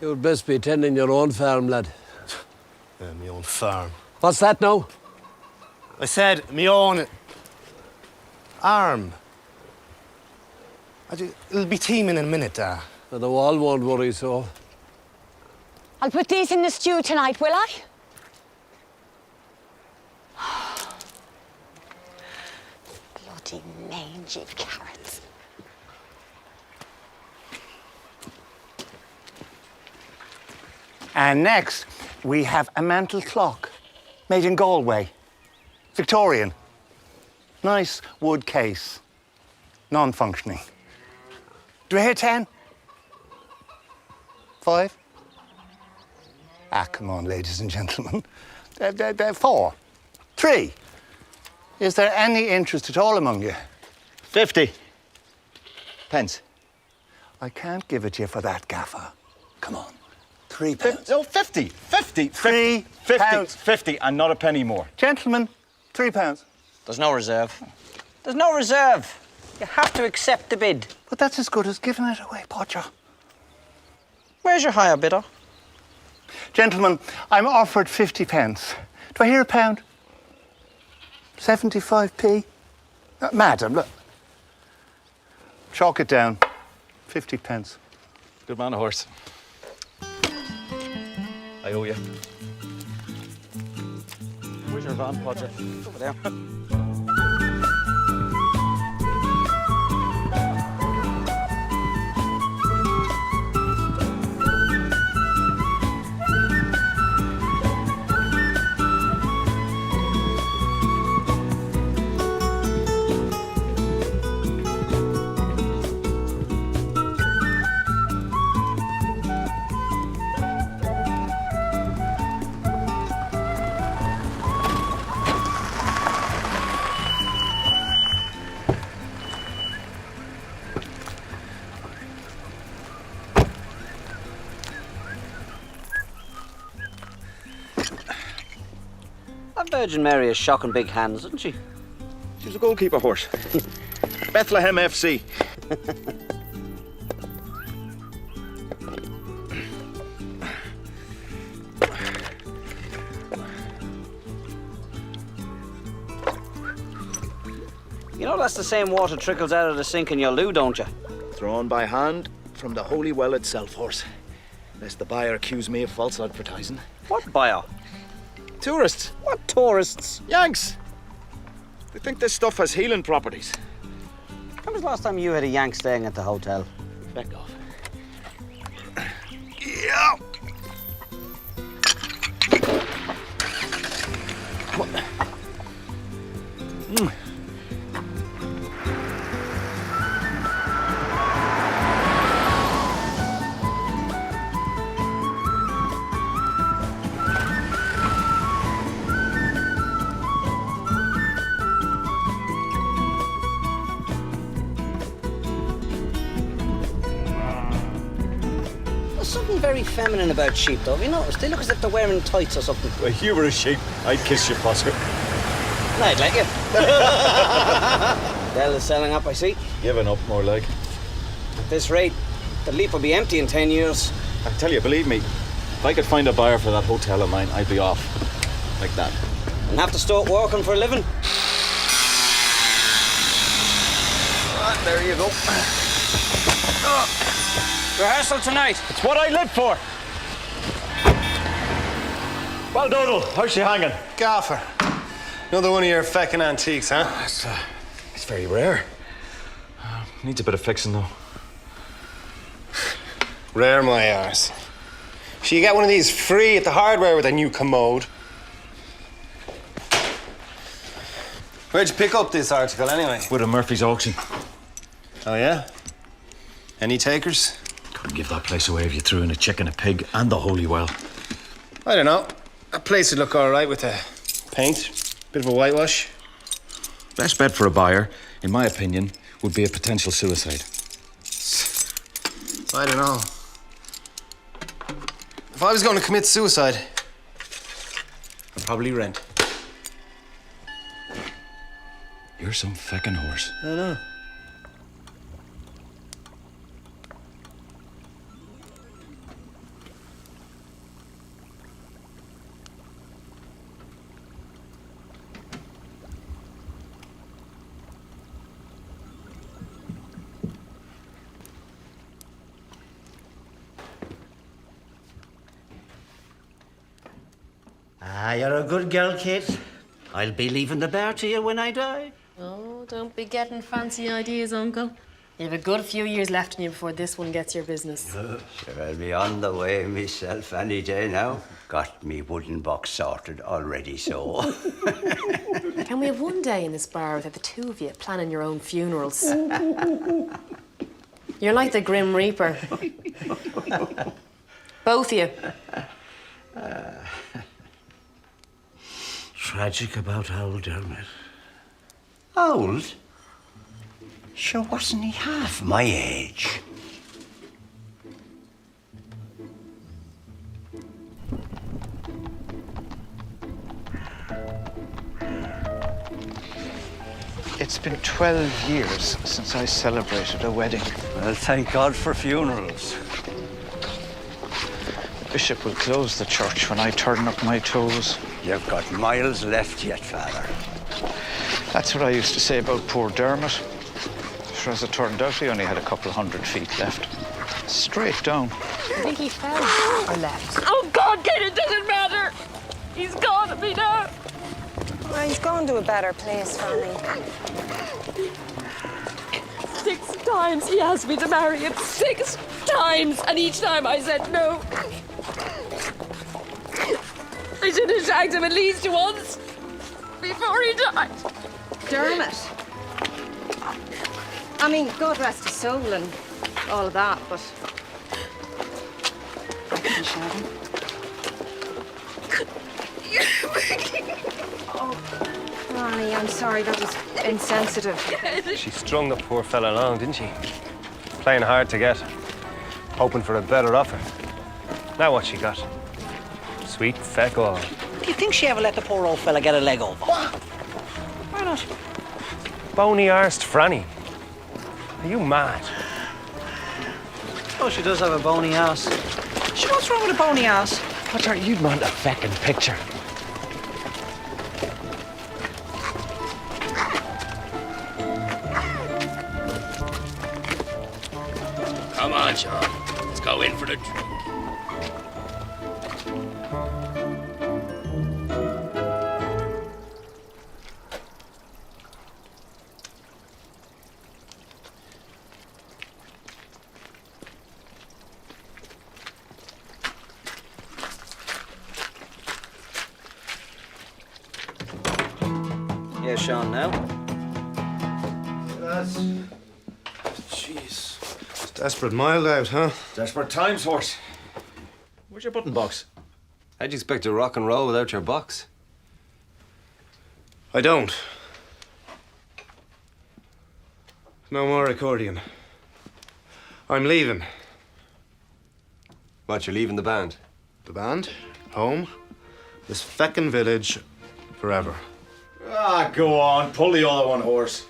You'd best be tending your own farm, lad. Yeah, me own farm. What's that now? I said me own arm. It'll be teeming in a minute, The wall won't worry so. I'll put these in the stew tonight, will I? Bloody mangy carrots. And next, we have a mantel clock made in Galway. Victorian. Nice wood case. Non-functioning. Do I hear 10? 5? Ah, come on, ladies and gentlemen. 4. 3. Is there any interest at all among you? 50 pence. I can't give it to you for that, gaffer. Come on. £3. No, 50. 50. 3 pounds. 50, and not a penny more. Gentlemen, £3. There's no reserve. There's no reserve. You have to accept the bid. But that's as good as giving it away, Podger. Where's your higher bidder? Gentlemen, I'm offered 50 pence. Do I hear a pound? 75p? Madam, look. Chalk it down. 50 pence. Good man, a horse. I owe you. Where's your van, Podger? Over there. That Virgin Mary has shocking big hands, isn't she? She's a goalkeeper horse. Bethlehem FC. You know that's the same water trickles out of the sink in your loo, don't you? Drawn by hand from the holy well itself, horse. Lest the buyer accuse me of false advertising. What buyer? Tourists. What tourists? Yanks. They think this stuff has healing properties. When was the last time you had a Yank staying at the hotel? Back off. Yeah. There's something very feminine about sheep, though. Have you noticed? They look as if they're wearing tights or something. Well, you were a sheep. I'd kiss you, Fosker. I'd like it. Dell is selling up, I see. Giving up, more like. At this rate, the leap will be empty in 10 years. I tell you, believe me, if I could find a buyer for that hotel of mine, I'd be off. Like that. And have to start working for a living. There you go. Rehearsal tonight. It's what I live for. Well, Donald, how's she hanging? Gaffer. Another one of your feckin' antiques, huh? It's very rare. Needs a bit of fixing, though. Rare my arse. So you get one of these free at the hardware with a new commode. Where'd you pick up this article, anyway? With a Murphy's auction. Oh, yeah? Any takers? Couldn't give that place away if you threw in a chicken, a pig, and the holy well. I don't know. That place would look all right with the paint. Bit of a whitewash. Best bet for a buyer, in my opinion, would be a potential suicide. I don't know. If I was going to commit suicide, I'd probably rent. You're some feckin' horse. I know. you're a good girl, Kate. I'll be leaving the bear to you when I die. Oh, don't be getting fancy ideas, Uncle. You have a good few years left in you before this one gets your business. Sure, I'll be on the way myself any day now. Got me wooden box sorted already, so. Can we have one day in this bar without the two of you planning your own funerals? You're like the Grim Reaper. Both of you. Tragic about old Dermot. Old? Sure, wasn't he half my age? It's been 12 years since I celebrated a wedding. Well, thank God for funerals. The bishop will close the church when I turn up my toes. You've got miles left yet, Father. That's what I used to say about poor Dermot. Sure, as it turned out, he only had a couple of 100 feet left. Straight down. I think he fell or left. Oh, God, Kate, it doesn't matter. He's gone to me now. Well, he's gone to a better place for me. 6 times he asked me to marry him. 6 times. And each time I said no. I should have shagged him at least once before he died. Dermot. I mean, God rest his soul and all of that, but I couldn't shag him. Oh, Ronnie, I'm sorry, that was insensitive. She strung the poor fella along, didn't she? Playing hard to get, hoping for a better offer. Now what she got? Sweet feck all. Do you think she ever let the poor old fella get a leg over? What? Why not? Bony-arsed Franny. Are you mad? Oh, she does have a bony ass. She, what's wrong with a bony ass? What's her? You'd want a feckin' picture. Come on, Sean. Let's go in for the drink. Yeah, Sean, now. Jeez. It's desperate mild out, huh? Desperate times, horse. Where's your button box? How'd you expect to rock and roll without your box? I don't. No more accordion. I'm leaving. What, you're leaving the band? The band? Home? This feckin' village forever. Ah, go on. Pull the other one, horse.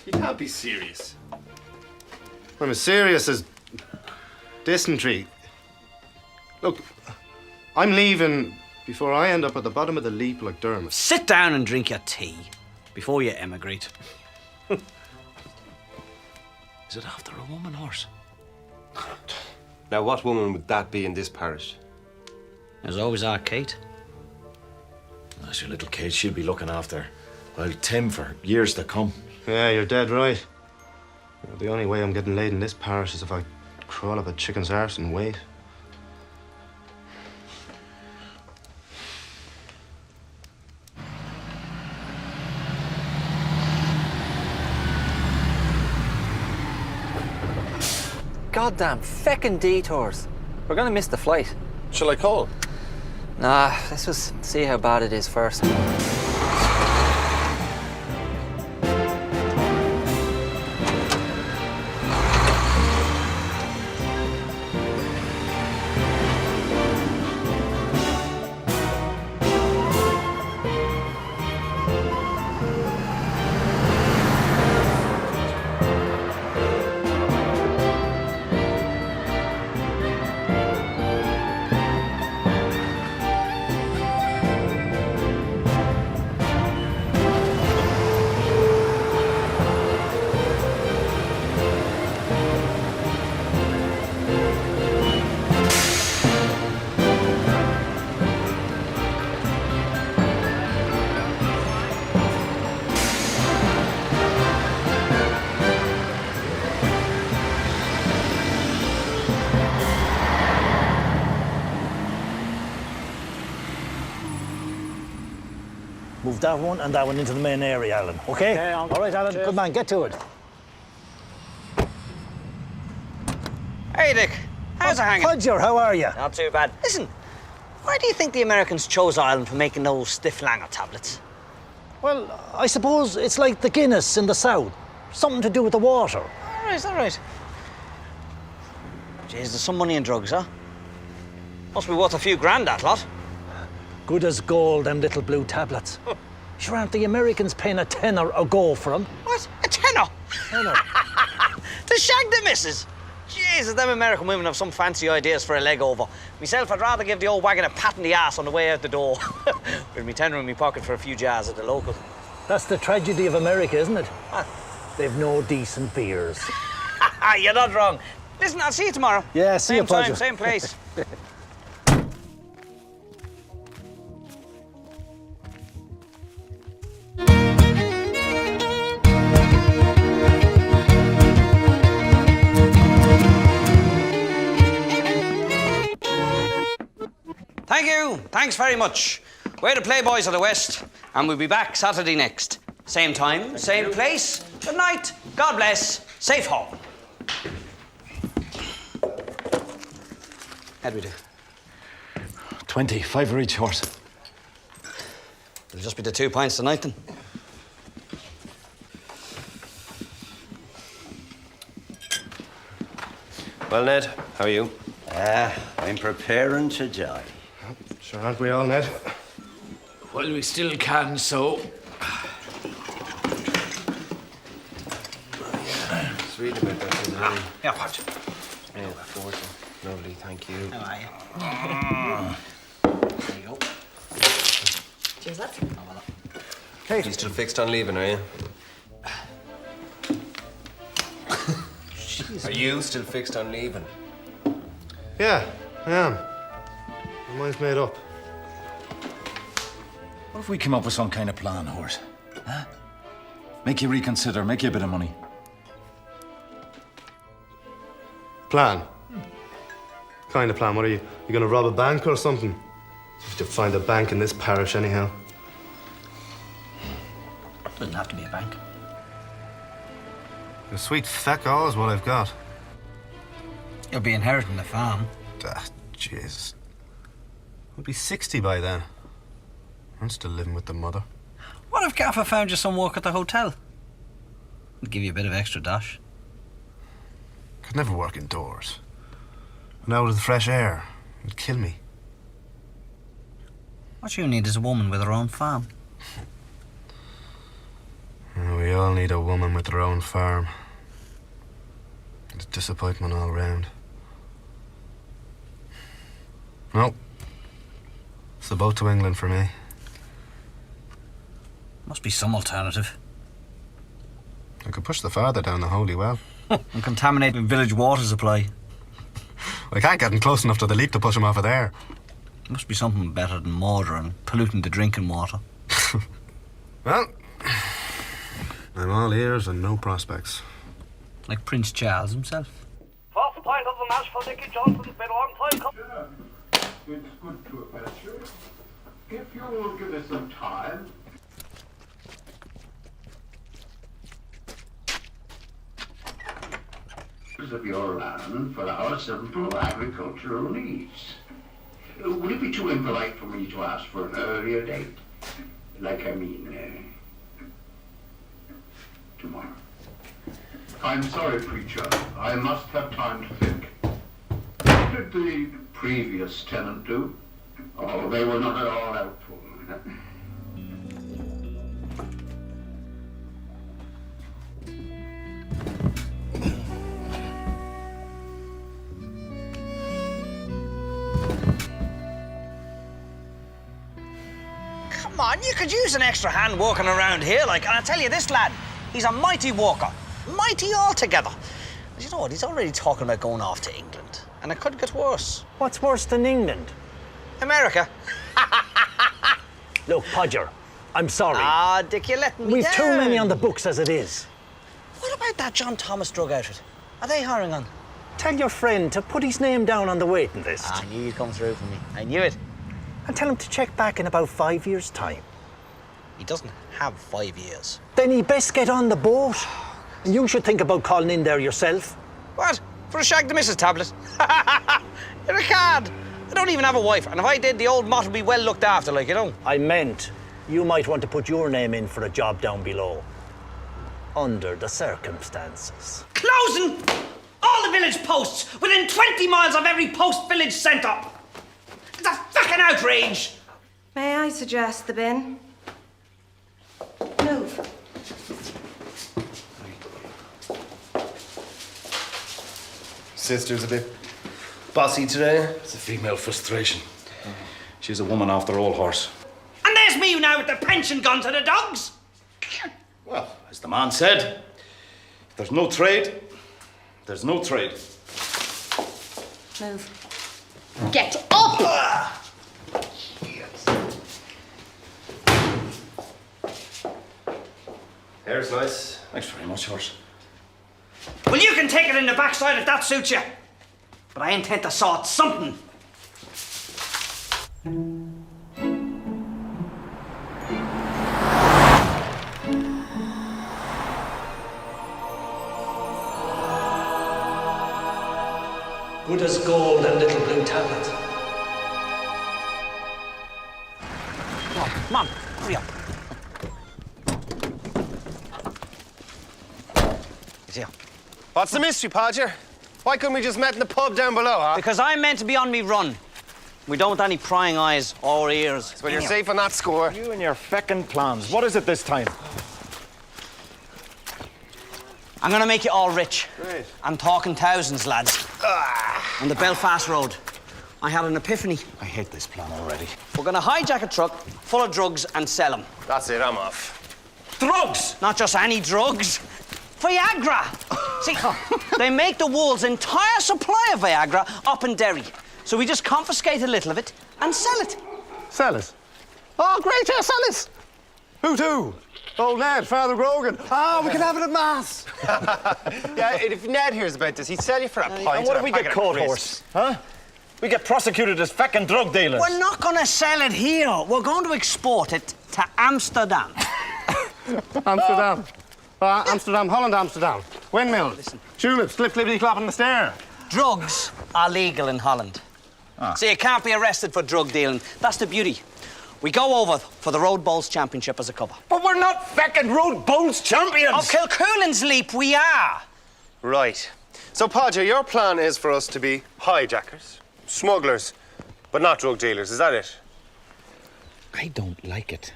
You can't be serious. I'm as serious as dysentery. Look, I'm leaving before I end up at the bottom of the leap like Dermot. Sit down and drink your tea before you emigrate. Is it after a woman, horse? Now, what woman would that be in this parish? There's always our Kate. That's your little Kate. She'll be looking after, well, Tim for years to come. Yeah, you're dead right. The only way I'm getting laid in this parish is if I crawl up a chicken's arse and wait. Goddamn feckin' detours. We're gonna miss the flight. Shall I call? Nah, let's just see how bad it is first. Move that one and that one into the main area, Alan. Okay? Okay, All right, Alan. Cheers. Good man. Get to it. Hey, Dick. How's it hanging? Podger, how are you? Not too bad. Listen, why do you think the Americans chose Ireland for making those stiff langer tablets? Well, I suppose it's like the Guinness in the south. Something to do with the water. All right, all right. Jeez, there's some money in drugs, huh? Must be worth a few grand, that lot. Good as gold, them little blue tablets. Sure, aren't the Americans paying a tenner a go for them? What? A tenner? Tenner. To shag the missus? Jesus, them American women have some fancy ideas for a leg over. Myself, I'd rather give the old wagon a pat in the ass on the way out the door. With me tenner in my pocket for a few jars at the local. That's the tragedy of America, isn't it? They've no decent beers. You're not wrong. Listen, I'll see you tomorrow. Yeah, see you, Same time, Podger. same place. Thank you. Thanks very much. We're the Playboys of the West, and we'll be back Saturday next. Same time, same place. Good night. God bless. Safe home. How'd we do? 20, 5 for each horse. It'll just be the 2 pints tonight, then. Well, Ned, how are you? I'm preparing to die. Sure aren't we all, Ned? Well, we still can, so. Sweet a bit better than Yeah, watch. Yeah, of course. Lovely, thank you. How are you? There you go. Cheers, lads. Kate. You still fixed on leaving, are you? Are you still fixed on leaving? Yeah, I am. My mind's made up. What if we came up with some kind of plan, Horse? Huh? Make you reconsider, make you a bit of money. Plan? Kind of plan? What are you? You gonna rob a bank or something? You have to find a bank in this parish anyhow. Doesn't have to be a bank. A sweet feck all is what I've got. You'll be inheriting the farm. Ah, jeez. I'll be 60 by then. I'm still living with the mother. What if Gaffer found you some work at the hotel? It'd give you a bit of extra dash. Could never work indoors. And out of the fresh air. It'd kill me. What you need is a woman with her own farm. We all need a woman with her own farm. It's disappointment all round. No. It's the boat to England for me. Must be some alternative. I could push the father down the holy well. And contaminate the village water supply. I can't get him close enough to the leak to push him off of there. Must be something better than murder and polluting the drinking water. Well, I'm all ears and no prospects. Like Prince Charles himself. First pint of the mash for Dickie Johnson. Been a long time coming. It's good to have met you. If you will give us some time. Of your land for our simple agricultural needs. Would it be too impolite for me to ask for an earlier date? Tomorrow. I'm sorry, preacher. I must have time to think. What did the previous tenant do? Oh, they were not at all helpful. Come on, you could use an extra hand walking around here, like, and I tell you, this lad, he's a mighty walker. Mighty altogether. But you know what, he's already talking about going off to England. And it could get worse. What's worse than England? America. Look, Podger, I'm sorry. Ah, Dick, you're letting me We've down. too many on the books as it is. What about that John Thomas drug outfit? Are they hiring on? Tell your friend to put his name down on the waiting list. I knew you'd come through for me. I knew it. And tell him to check back in about 5 years' time. He doesn't have 5 years. Then he best get on the boat. And you should think about calling in there yourself. What? For a shag the missus tablet? You're a cad. I don't even have a wife, and if I did, the old mott would be well looked after, like, you know. I meant you might want to put your name in for a job down below. Under the circumstances. Closing all the village posts within 20 miles of every post village centre. It's a fucking outrage. May I suggest the bin? Move. Sister's a bit bossy today. It's a female frustration. She's a woman off the old horse. And there's me now with the pension gun to the dogs. Well, as the man said, if there's no trade, there's no trade. Move. Get up! Hair's nice. Thanks very much, horse. Well, you can take it in the backside if that suits you. But I intend to sort something. Good as gold and little blue tablets. Come on, hurry up. Here. What's the mystery, Podger? Why couldn't we just met in the pub down below, huh? Because I'm meant to be on me run. We don't want any prying eyes or ears. Well, you're safe on that score. You and your feckin' plans. What is it this time? I'm gonna make you all rich. Great. I'm talking thousands, lads. On the Belfast Road. I had an epiphany. I hate this plan already. We're gonna hijack a truck full of drugs and sell them. That's it, I'm off. Drugs! Not just any drugs. Viagra! See, they make the world's entire supply of Viagra up in Derry. So we just confiscate a little of it and sell it. Sell it? Oh, great, yeah, sell it. Who to? Oh, Ned, Father Grogan. Ah, we can have it at Mass. Yeah, if Ned hears about this, he'd sell you for a pint. And what if we get caught, horse? Huh? We get prosecuted as feckin' drug dealers. We're not gonna sell it here. We're going to export it to Amsterdam. Amsterdam. Amsterdam, Holland, Amsterdam. Windmills. Listen. Tulips, slip, slippity, clap on the stair. Drugs are legal in Holland. So you can't be arrested for drug dealing. That's the beauty. We go over for the Road Bowls Championship as a couple. But we're not feckin' Road Bowls champions! Of Kilcoolin's Leap, we are. Right. So, Podger, your plan is for us to be hijackers, smugglers, but not drug dealers. Is that it? I don't like it.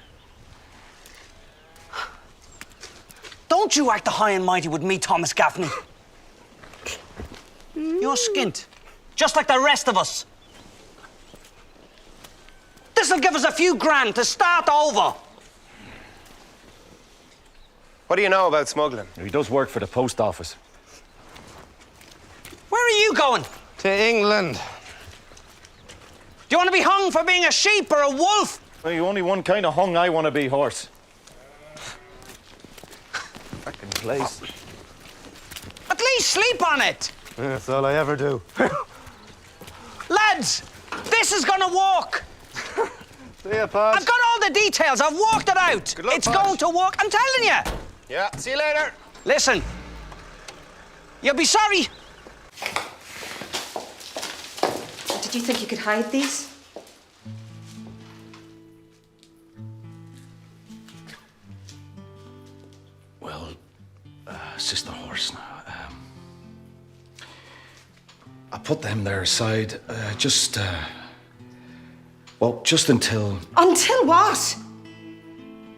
Don't you act the high and mighty with me, Thomas Gaffney. You're skint, just like the rest of us. This'll give us a few grand to start over. What do you know about smuggling? He does work for the post office. Where are you going? To England. Do you want to be hung for being a sheep or a wolf? Well, you only one kind of hung I want to be, horse. Fucking place. At least sleep on it. Yeah, that's all I ever do. Lads, this is gonna work. See ya, Pod. I've got all the details. I've worked it out. Good luck, it's Pod. going to work. I'm telling you. Yeah, see you later. Listen, you'll be sorry. Did you think you could hide these? Well, Sister Horse now. I put them there aside just until... Until what?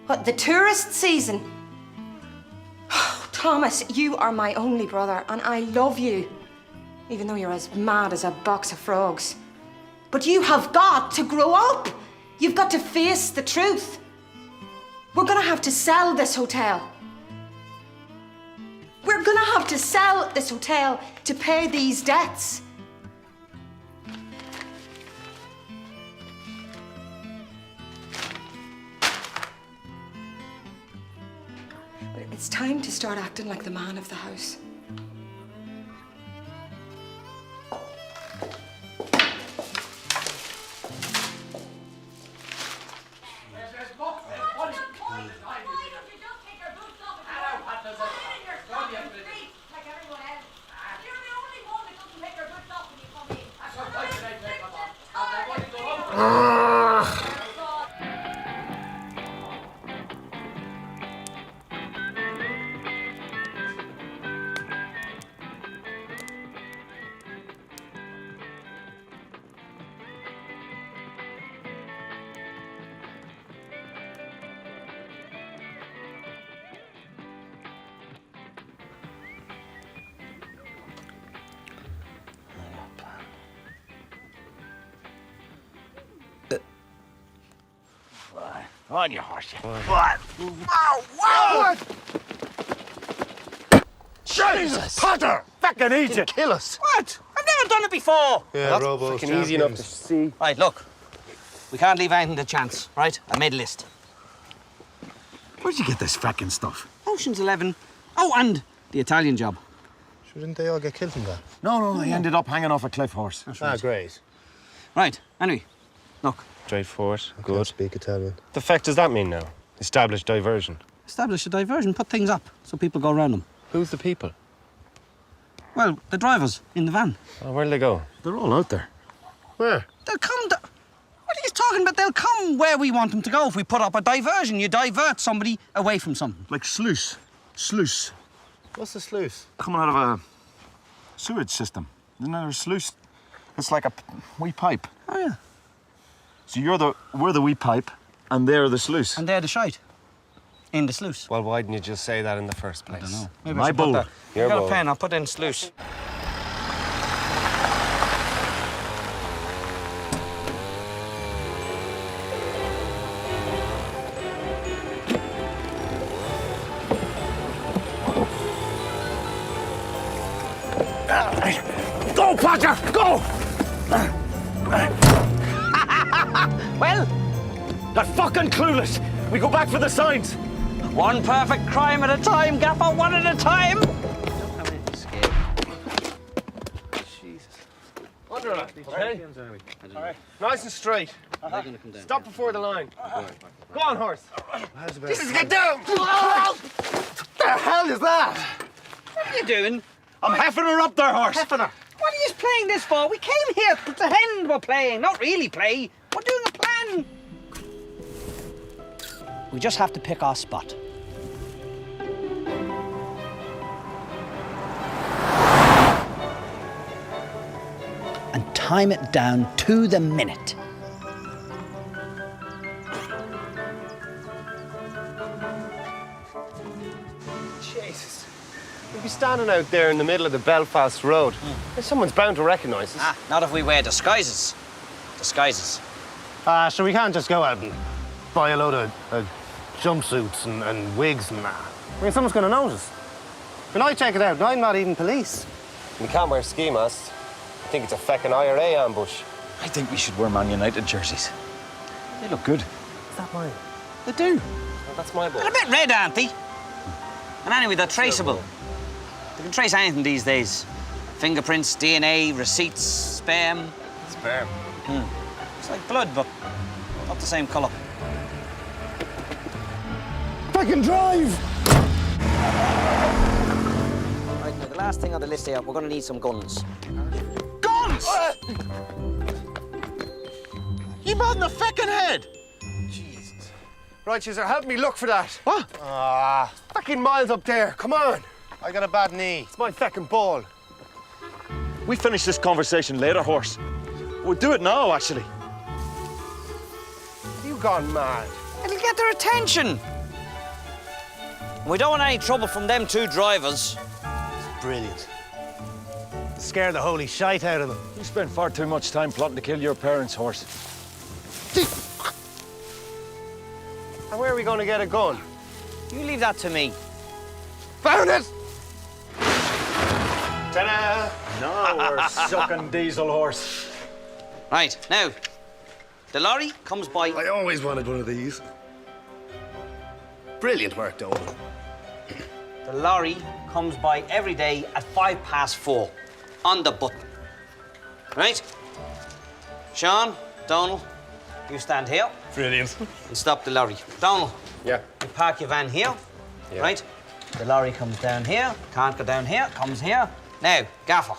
What, the tourist season? Thomas, you are my only brother, and I love you. Even though you're as mad as a box of frogs. But you have got to grow up. You've got to face the truth. We're gonna have to sell this hotel. We're gonna have to sell this hotel to pay these debts. But it's time to start acting like the man of the house. On your horse, you. What? Wow! Wow! Jesus! Potter! Fucking Egypt! Kill us! What? I've never done it before. Yeah, That's Robo's fucking easy enough to see. Right, look. We can't leave anything to chance, right? I made a list. Where'd you get this fucking stuff? Ocean's 11. Oh, and the Italian job. Shouldn't they all get killed in that? No, he ended up hanging off a cliff horse. Great. Right, anyway, look. Straightforward. I Good. can't speak Italian. The fuck does that mean now? Establish diversion. Establish a diversion, put things up so people go around them. Who's the people? Well, the drivers in the van. Oh, where'll they go? They're all out there. Where? They'll come. What are you talking about? They'll come where we want them to go if we put up a diversion. You divert somebody away from something. Like sluice. Sluice. What's the sluice? Coming out of a sewage system. Isn't there a sluice? It's like a wee pipe. Oh, yeah. So we're the wee pipe, and they're the sluice. And they're the shite. In the sluice. Well, why didn't you just say that in the first place? I don't know. Maybe My I should put bowl. that. Your I got bowl. a pen, I'll put in sluice. Go, Potter, go! Well, They're fucking clueless. We go back for the signs. one perfect crime at a time, Gaffer, one at a time. Under it, okay? All right. Nice and straight. Stop before the line. Go on, horse. Jesus, get down! What the hell is that? What are you doing? I'm heffing her up there, horse. Heffing her. What are you playing this for? We came here to pretend we're playing, not really play. We're doing a plan. We just have to pick our spot. And time it down to the minute. Jesus. We'll be standing out there in the middle of the Belfast Road. Someone's bound to recognise us. Not if we wear disguises. Disguises. So we can't just go out and buy a load of jumpsuits and wigs and that. I mean, someone's going to notice. When I check it out, I'm not even police. We can't wear ski masks. I think it's a feckin' IRA ambush. I think we should wear Man United jerseys. They look good. Is that mine? They do. Well, that's my ball. They're a bit red, aren't they? And anyway, they're traceable. They can trace anything these days. Fingerprints, DNA, receipts, sperm. Sperm. It's like blood, but not the same colour. Fucking drive! Right, now the last thing on the list here, we're going to need some guns. Guns! You mad in the fucking head? Jesus. Right, you help me look for that. What? Fucking miles up there. Come on. I got a bad knee. It's my fucking ball. We finish this conversation later, horse. We'll do it now, actually. Have you gone mad? It'll get their attention. We don't want any trouble from them two drivers. Brilliant. Scare the holy shite out of them. You spent far too much time plotting to kill your parents, horse. And where are we going to get a gun? You leave that to me. Found it! Ta-da! Now we're sucking diesel, horse. Right, now, the lorry comes by. I always wanted one of these. Brilliant work, Dolan. The lorry comes by every day at 4:05 on the button. Right? Sean, Donald, you stand here. Brilliant. And stop the lorry. Donald. Yeah. You park your van here. Yeah. Right? The lorry comes down here. Can't go down here. Comes here. Now, Gaffer.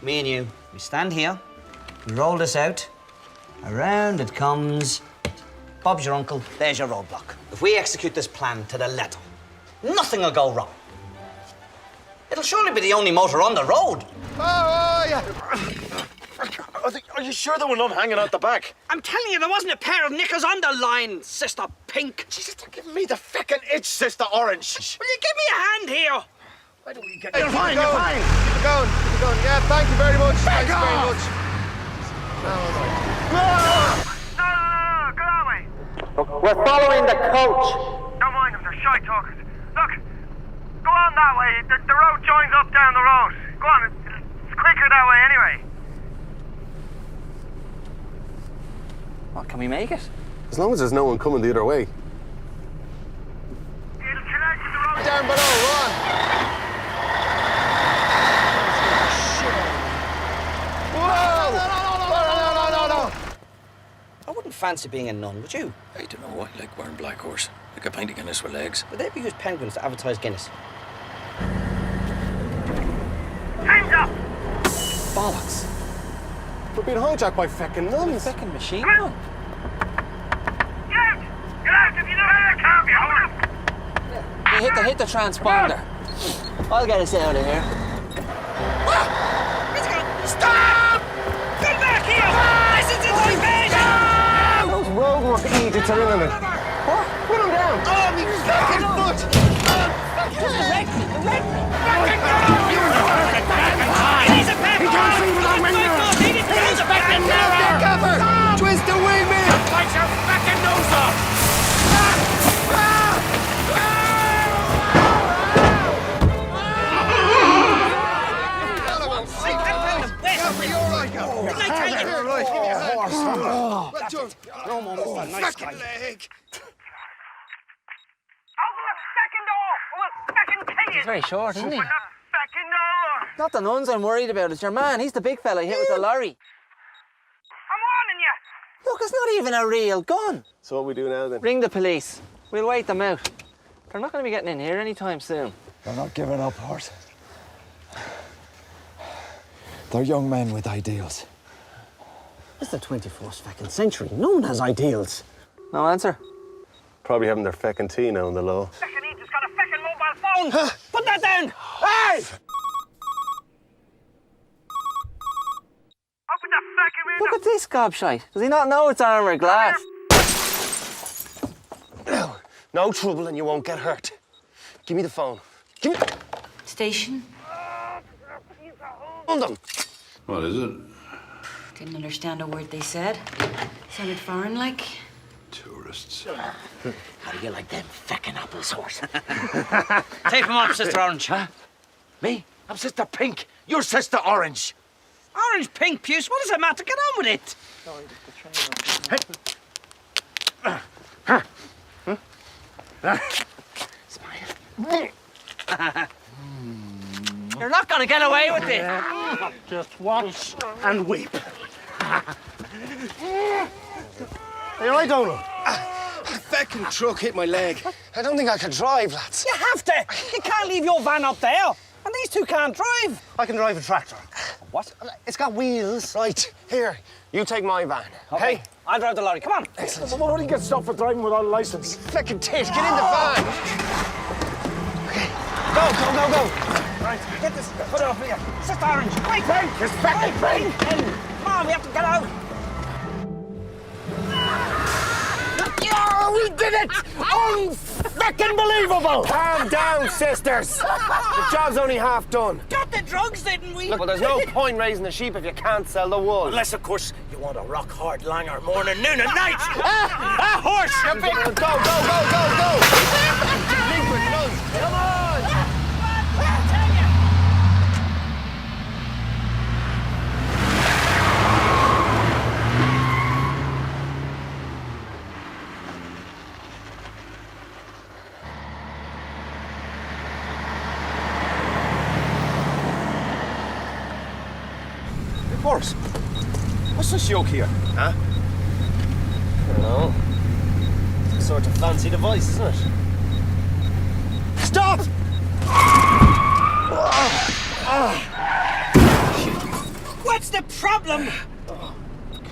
Me and you, we stand here. We roll this out. Around it comes. Bob's your uncle, there's your roadblock. If we execute this plan to the letter, nothing will go wrong. It'll surely be the only motor on the road. Oh, yeah. Are you sure there were none hanging out the back? I'm telling you, there wasn't a pair of knickers on the line, Sister Pink. Jesus, they're giving me the feckin' itch, Sister Orange. Will you give me a hand here? Why don't we get... You're fine, Keep you're going. fine. Keep it going, keep it going. Yeah, thank you very much. Thanks very much. No, go that way. We're following the coach. Don't mind them, they're shy talkers. Look, go on that way. The road joins up down the road. Go on, it's quicker that way anyway. What, can we make it? As long as there's no one coming the other way. It'll connect with the road. Down below, run. Whoa! No. I wouldn't fancy being a nun, would you? I don't know, I like wearing black horse. Like a pint of Guinness with legs. Would they ever use penguins to advertise Guinness? Hands up! Bollocks. We're being hijacked by feckin' nuns. Feckin' machine Come gun. Get out! Get out if you know how to can't be hold up! Hit the transponder. I'll get us out of here. Stop! Get back here! This is invasion! Those roadwork idiots are in it. What? Put them down. Oh, me fucking foot! Direct me! He's a back! He can't see without window! He's a back and Get cover! Twist the wing, man! Bite your fucking nose off! He's very short, isn't he? Fucking door! Not the nuns I'm worried about. It's your man. He's the big fella hit with the lorry. I'm warning you! Look, it's not even a real gun. So what we do now then? Ring the police. We'll wait them out. They're not going to be getting in here anytime soon. They're not giving up, Hort. They're young men with ideals. It's the 21st fucking century. No one has ideals. No answer? Probably having their feckin' tea now on the low. Feckin' Egypt's got a feckin' mobile phone! Put that down! Hey! Open the fucking window! Look at this gobshite. Does he not know it's armoured glass? No trouble and you won't get hurt. Give me the phone. Give me... Station? London. What is it? Didn't understand a word they said. Sounded foreign like. Tourists. How do you like them feckin' apples, horse? Take him up, Sister Orange. Huh? Me? I'm Sister Pink. You're Sister Orange. Orange, pink, puce. What does it matter? Get on with it. You're not going to get away with it. Just watch and weep. Are you all right, Donald? The feckin' truck hit my leg. I don't think I can drive, lads. You have to. You can't leave your van up there. And these two can't drive. I can drive a tractor. What? It's got wheels. Right, here. You take my van, okay? I'll drive the lorry. Come on. Excellent. Well, what do you get stopped for driving without a license? Feckin' tit, get in the van. Okay. Go. Right, get this. Put it up here. Sister Orange, quick. It's feckin' Pink. Come on, we have to get out. Oh, we did it! Unfeckin' believable! Calm down, sisters. The job's only half done. Got the drugs, didn't we? Look, well, there's no point raising the sheep if you can't sell the wool. Unless, of course, you want a rock hard langer morning, noon, and night. Horse! Go! Delinquent nuns, come on! Horse, what's this yoke here? Huh? I don't know. It's a sort of fancy device, isn't it? Stop! What's the problem?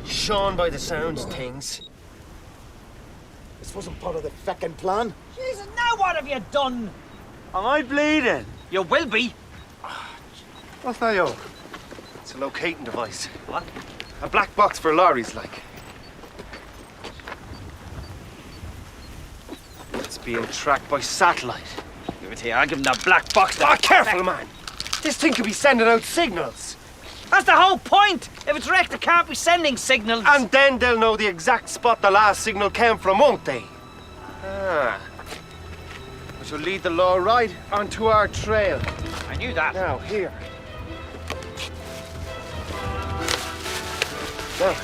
Sean by the sounds of things. This wasn't part of the feckin' plan. Jesus, now what have you done? Am I bleeding? You will be. What's that, yo? It's a locating device. What? A black box for lorries, like. It's being tracked by satellite. Give it here, I'll give him that black box. Ah, careful, man! This thing could be sending out signals. That's the whole point! If it's wrecked, it can't be sending signals. And then they'll know the exact spot the last signal came from, won't they? Ah. Which will lead the law right onto our trail. I knew that. Now, here. Now,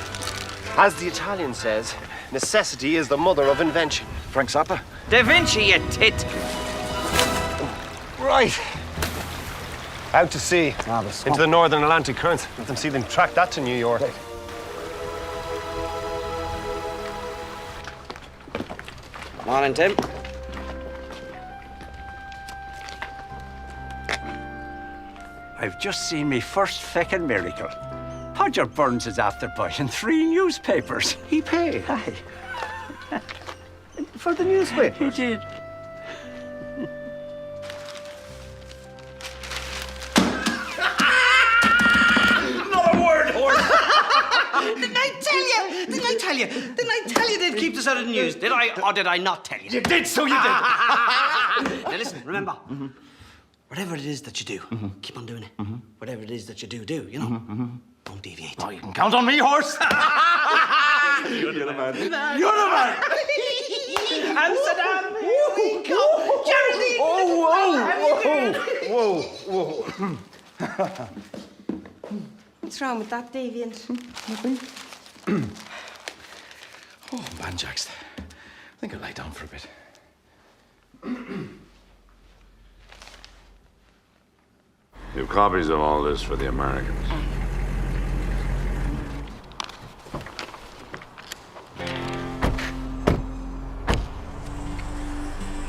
as the Italian says, necessity is the mother of invention. Frank Zappa? Da Vinci, you tit. Right. Out to sea. Into the northern Atlantic current. Let them see them track that to New York. Morning, Tim. I've just seen me first feckin' miracle. Podger Burns is after buying 3 newspapers. He paid. Aye. For the newspaper? He did. Not a word, horse. Didn't I tell you? Didn't I tell you? Didn't I tell you they'd keep this out of the news? Did I or did I not tell you? You did, so you did. Now listen, remember. Whatever it is that you do, keep on doing it. Whatever it is that you do, you know. Don't deviate. Oh, you can count on me, horse. You're the man. You're the man. Amsterdam, here we go. Geraldine. Whoa. What's wrong with that, Davian? Oh, man, Jax. I think I'll lie down for a bit. You have copies of all this for the Americans.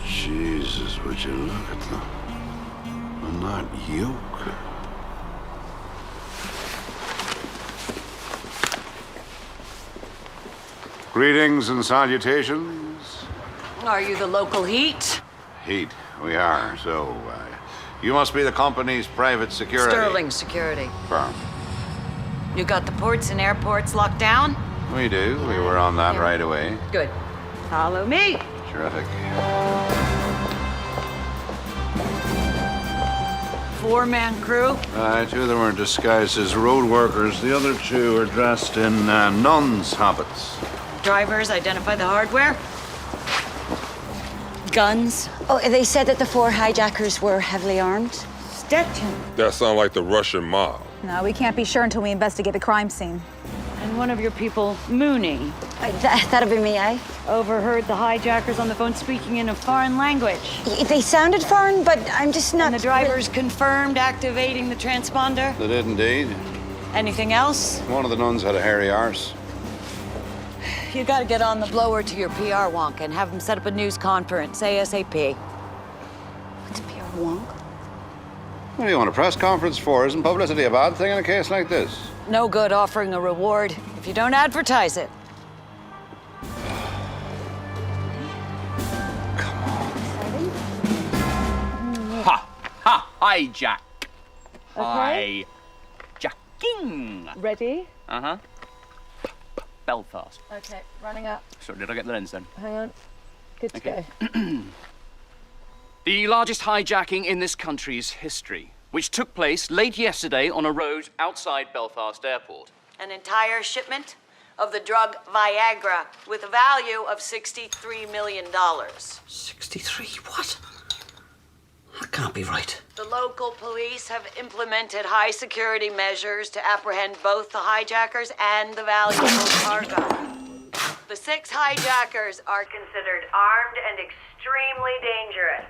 Jesus, would you look at them? And that yoke. Greetings and salutations. Are you the local heat? Heat, we are. So, you must be the company's private security Sterling Security. firm. You got the ports and airports locked down? We do. We were on that right away. Good. Follow me. Terrific. 4-man crew? 2 of them are disguised as road workers. The other 2 are dressed in nuns' habits. Drivers identify the hardware? Guns? Oh, they said that the 4 hijackers were heavily armed. Stetson. That sounds like the Russian mob. No, we can't be sure until we investigate the crime scene. And one of your people, Mooney. That'll be me, eh? Overheard the hijackers on the phone speaking in a foreign language. They sounded foreign, but I'm just not... And the drivers confirmed activating the transponder? They did indeed. Anything else? One of the nuns had a hairy arse. You gotta get on the blower to your PR wonk and have them set up a news conference ASAP. What's PR wonk? What do you want a press conference for? Isn't publicity a bad thing in a case like this? No good offering a reward if you don't advertise it. Hijack. Okay. Hijacking. Ready? Uh-huh. Belfast. Okay, running up. So did I get the lens then? Hang on. Good to Okay. go. The largest hijacking in this country's history, which took place late yesterday on a road outside Belfast Airport. An entire shipment of the drug Viagra with a value of $63 million. 63? What? That can't be right. The local police have implemented high security measures to apprehend both the hijackers and the valuable cargo. The 6 hijackers are considered armed and extremely dangerous.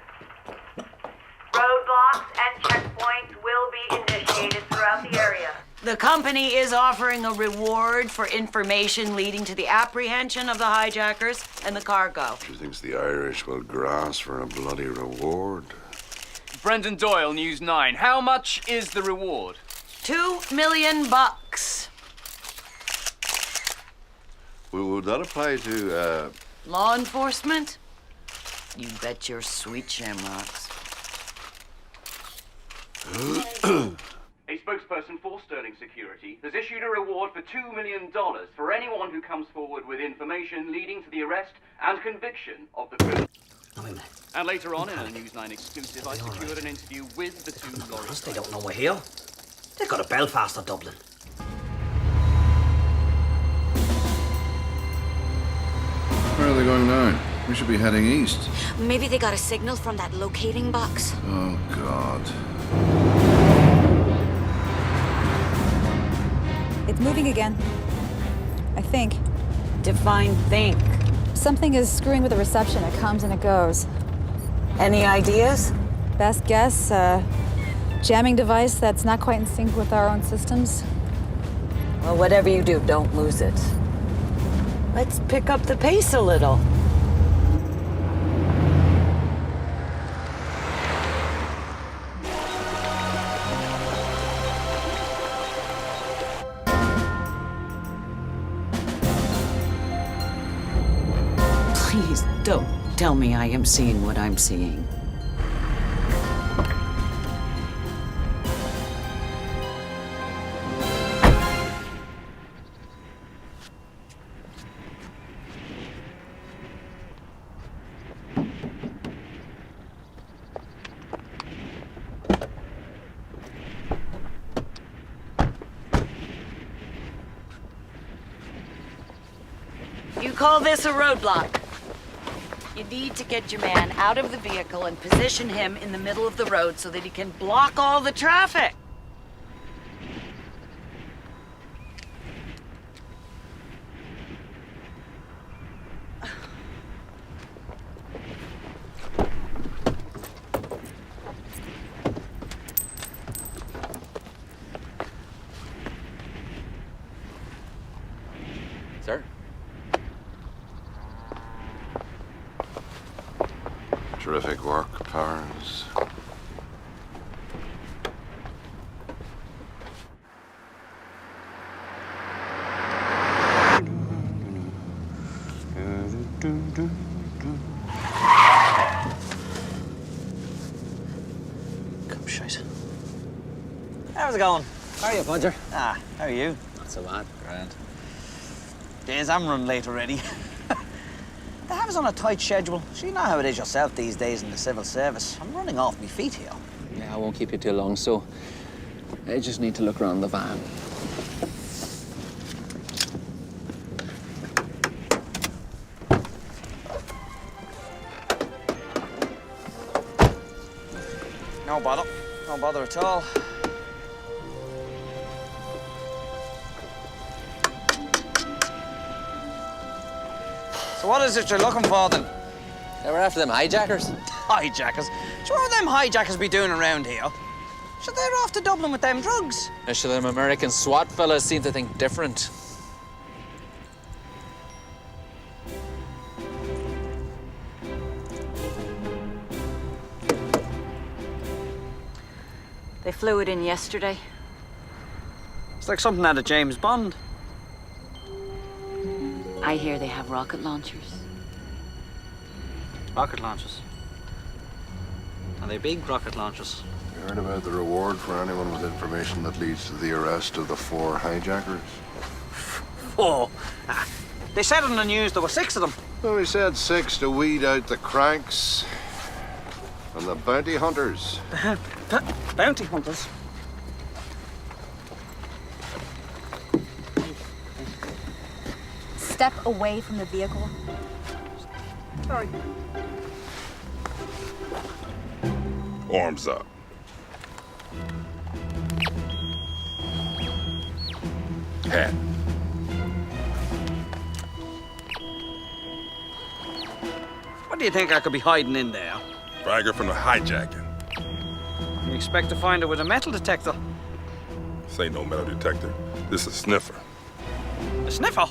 Roadblocks and checkpoints will be initiated throughout the area. The company is offering a reward for information leading to the apprehension of the hijackers and the cargo. She thinks the Irish will grass for a bloody reward. Brendan Doyle, News 9. How much is the reward? $2 million. Would that apply to, Law enforcement? You bet your sweet shamrocks. A spokesperson for Sterling Security has issued a reward for $2 million for anyone who comes forward with information leading to the arrest and conviction of the criminal. And later on, in a News 9 exclusive, I secured an interview with the two lorry They don't know we're here. They've got a Belfast or Dublin. where are they going now? We should be heading east. Maybe they got a signal from that locating box. Oh, God. It's moving again. I think. Define think. Something is screwing with the reception. It comes and it goes. Any ideas? Best guess, jamming device that's not quite in sync with our own systems. Well, whatever you do, don't lose it. Let's pick up the pace a little. Please don't tell me I am seeing what I'm seeing. You call this a roadblock? You need to get your man out of the vehicle and position him in the middle of the road so that he can block all the traffic. Sir? Terrific work, Powers. Come shite. How's it going? How are you, Podger? Ah, how are you? Not so bad. Grand. Days, I'm running late already. They have us on a tight schedule. So you know how it is yourself these days in the civil service. I'm running off my feet here. Yeah, I won't keep you too long, so I just need to look around the van. No bother. No bother at all. So what is it you're looking for then? Yeah, we're after them hijackers. Hijackers? So what would them hijackers be doing around here? So they're off to Dublin with them drugs. Yeah, sure, them American SWAT fellas seem to think different. They flew it in yesterday. It's like something out of James Bond. I hear they have rocket launchers. Rocket launchers? Are they big rocket launchers? You heard about the reward for anyone with information that leads to the arrest of the 4 hijackers? 4? Ah, they said on the news there were 6 of them. Well, we said 6 to weed out the cranks and the bounty hunters. Bounty hunters? Step away from the vehicle. Sorry. Arms up. Hat. What do you think I could be hiding in there? Fragger from the hijacking. You expect to find her with a metal detector? This ain't no metal detector. This is a sniffer. A sniffer?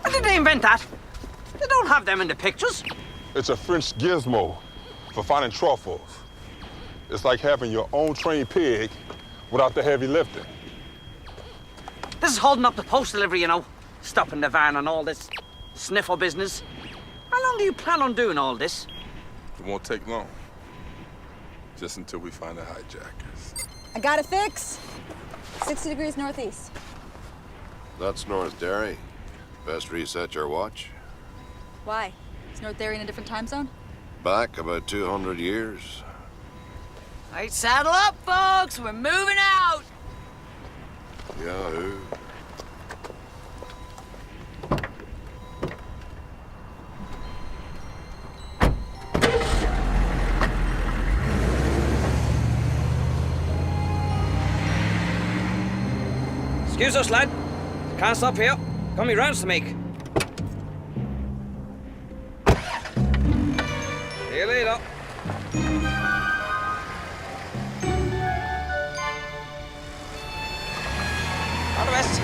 When did they invent that? They don't have them in the pictures. It's a French gizmo for finding truffles. It's like having your own trained pig without the heavy lifting. This is holding up the post delivery, you know. Stopping the van and all this sniffle business. How long do you plan on doing all this? It won't take long. Just until we find the hijackers. I got a fix. 60 degrees northeast. That's North Derry. Best reset your watch. Why? Is North Derry in a different time zone? Back about 200 years. All right, saddle up, folks. We're moving out. Yahoo. Excuse us, lad. Can't stop here. Got me rounds to make. See you later. All the best.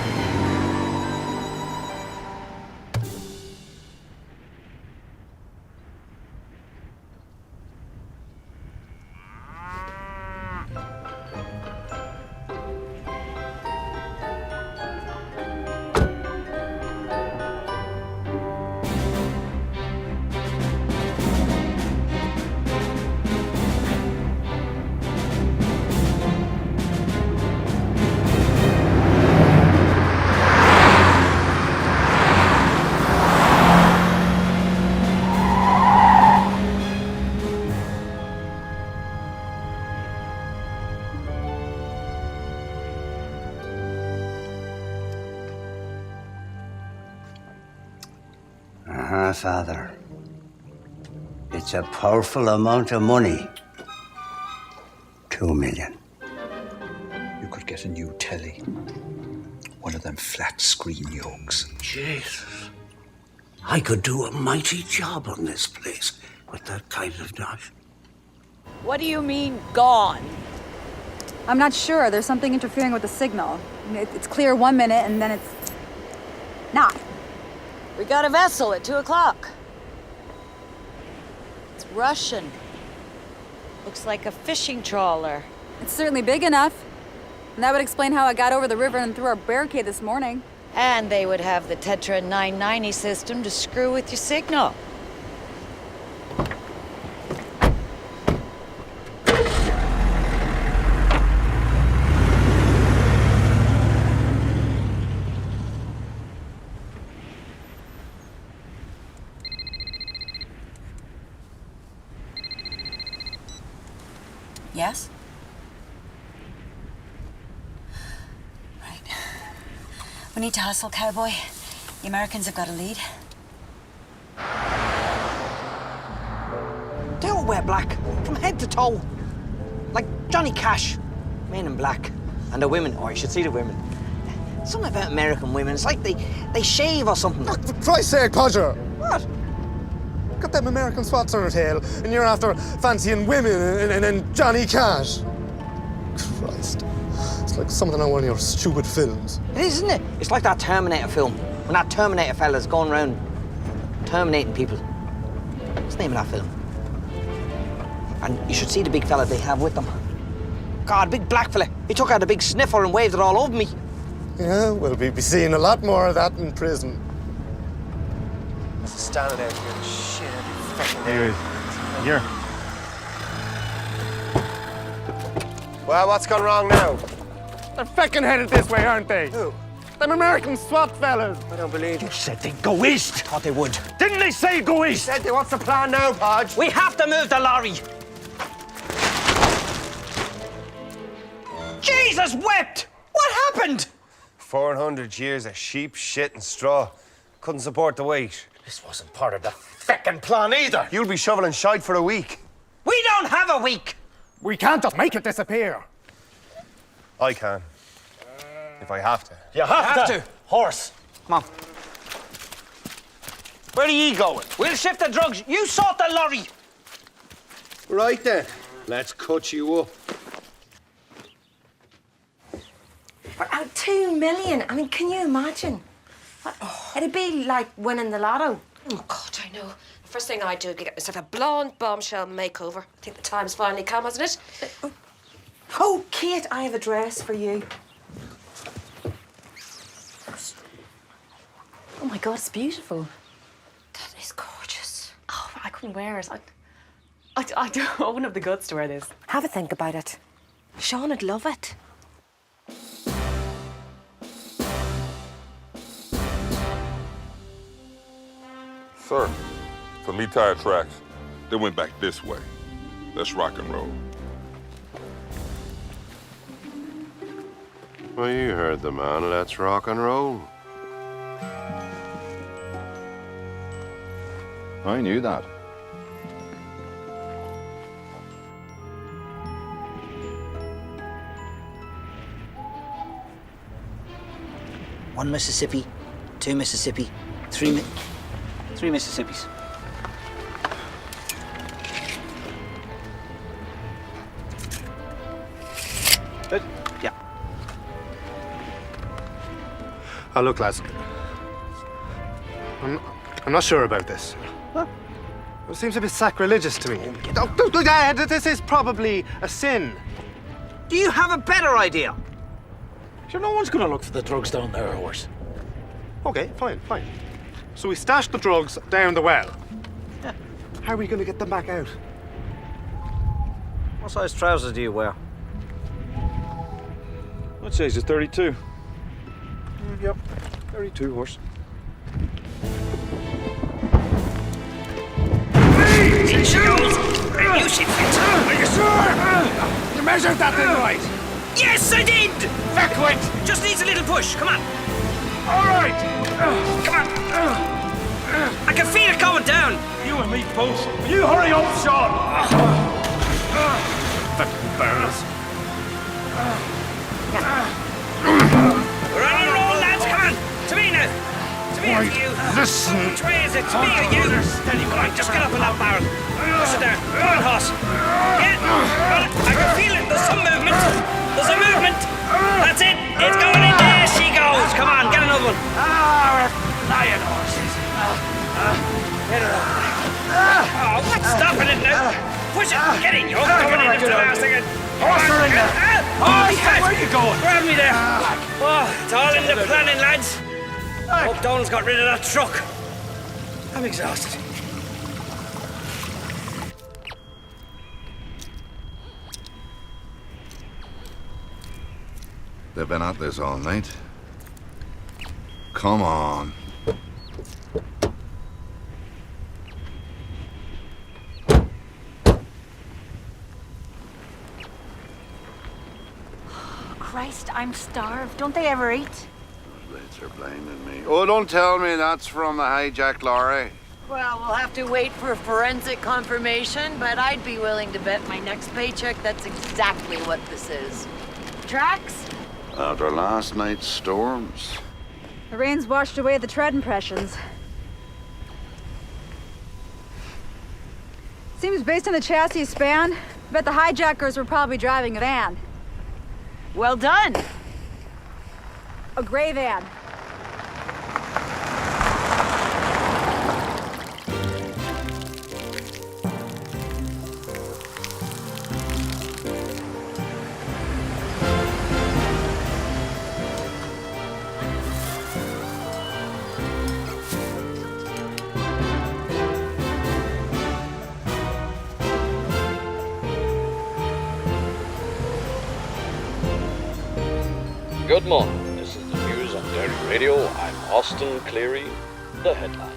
Father. It's a powerful amount of money. 2 million. You could get a new telly. One of them flat screen yokes. Jesus. I could do a mighty job on this place with that kind of dash. What do you mean, gone? I'm not sure. There's something interfering with the signal. It's clear 1 minute and then it's not. We got a vessel at 2 o'clock. It's Russian. Looks like a fishing trawler. It's certainly big enough. And that would explain how I got over the river and through our barricade this morning. And they would have the Tetra 990 system to screw with your signal. Yes? Right. We need to hustle, cowboy. The Americans have got a lead. They all wear black, from head to toe. Like Johnny Cash. Men in black. And the women, oh, you should see the women. Something about American women, it's like they shave or something. Oh, for Christ's sake, Podger! What? Got them American swats on her tail, and you're after fancying women and Johnny Cash. Christ. It's like something on one of your stupid films. It is, isn't it? It's like that Terminator film. When that Terminator fella's going around terminating people. What's the name of that film? And you should see the big fella they have with them. God, big black fella. He took out a big sniffer and waved it all over me. Yeah, we'll be seeing a lot more of that in prison. Standing out here, the shit every fucking day. Here. Well, what's gone wrong now? They're feckin' headed this way, aren't they? Who? Them American SWAT fellas. I don't believe you. You said they'd go east. Thought they would. Didn't they say go You east? said they. What's the plan now, Podge? We have to move the lorry. Jesus wept! What happened? 400 years of sheep, shit and straw. Couldn't support the weight. This wasn't part of the feckin' plan either. You'll be shoveling shite for a week. We don't have a week. We can't just make it disappear. I can. If I have to. You have to. Horse. Come on. Where are ye going? We'll shift the drugs. You sort the lorry. Right then. Let's cut you up. But 2 million, I mean, can you imagine? It'd be like winning the lotto. Oh, God, I know. The first thing I'd do would be get myself a blonde bombshell makeover. I think the time's finally come, hasn't it? Oh, Kate, I have a dress for you. God, it's beautiful. That is gorgeous. Oh, I couldn't wear it. I wouldn't have the guts to wear this. Have a think about it. Sean would love it. Sir, for me tire tracks, they went back this way. Let's rock and roll. Well, you heard the man. Let's rock and roll. I knew that. One Mississippi, two Mississippi, three Mississippis. Yeah. Oh, look, lads. I'm not sure about this. What? It seems a bit sacrilegious to me. This is probably a sin. Do you have a better idea? Sure, no one's gonna look for the drugs down there, horse. Okay, fine. So we stashed the drugs down the well. Yeah. How are we gonna get them back out? What size trousers do you wear? I'd say it's a 32. Yep, 32 horse. In she goes! And you should fit. Are you sure? You measured that thing right? Yes, I did! Fair quit! Just needs a little push, come on. All right! Come on. I can feel it going down. You and me both. Will you hurry up, Sean? Fucking barrels. We're on a roll, lads, come on. To me now. To me or to you? Listen. Which way is it? To me or you? Come on, just get up on that barrel. Push it down. Come on, horse. Yeah. Well, I can feel it. There's some movement. There's a movement. That's it. It's going in. There she goes. Come on, get another one. We're flying horses. Get her up. Oh, what's stopping it now? Push it. Get in, you're coming in after the last second. Horse are in there. Horse, where are you going? Grab me there. Oh, it's all in the planning, lads. Hope Donald's got rid of that truck. I'm exhausted. They've been at this all night. Come on. Christ, I'm starved. Don't they ever eat? Blades are blinding me. Oh, don't tell me that's from the hijacked lorry. Well, we'll have to wait for forensic confirmation, but I'd be willing to bet my next paycheck that's exactly what this is. Tracks? After last night's storms. The rain's washed away the tread impressions. Seems based on the chassis span, bet the hijackers were probably driving a van. Well done. A gray van. Good morning. This is the news on Derry Radio. I'm Austin Cleary. The headlines.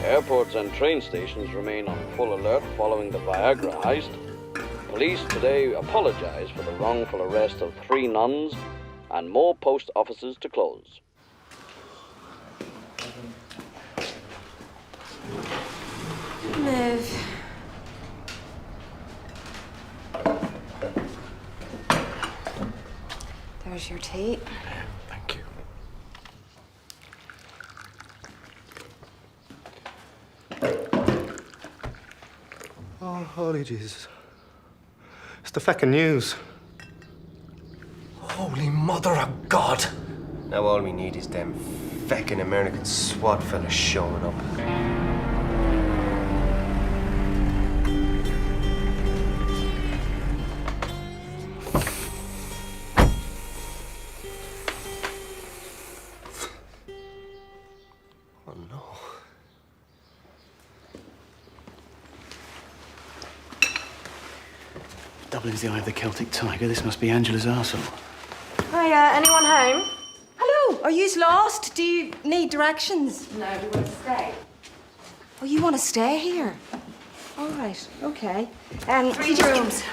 Airports and train stations remain on full alert following the Viagra heist. Police today apologize for the wrongful arrest of 3 nuns and more post offices to close. Liv. There's your tape. Thank you. Oh, holy Jesus. It's the feckin' news. Holy Mother of God! Now all we need is them feckin' American SWAT fellas showing up. Oh no. Dublin's the eye of the Celtic tiger. This must be Angela's arsehole. Hi, anyone home? Hello, are yous lost? Do you need directions? No, we want to stay. Oh, you want to stay here? All right, okay. 3 rooms.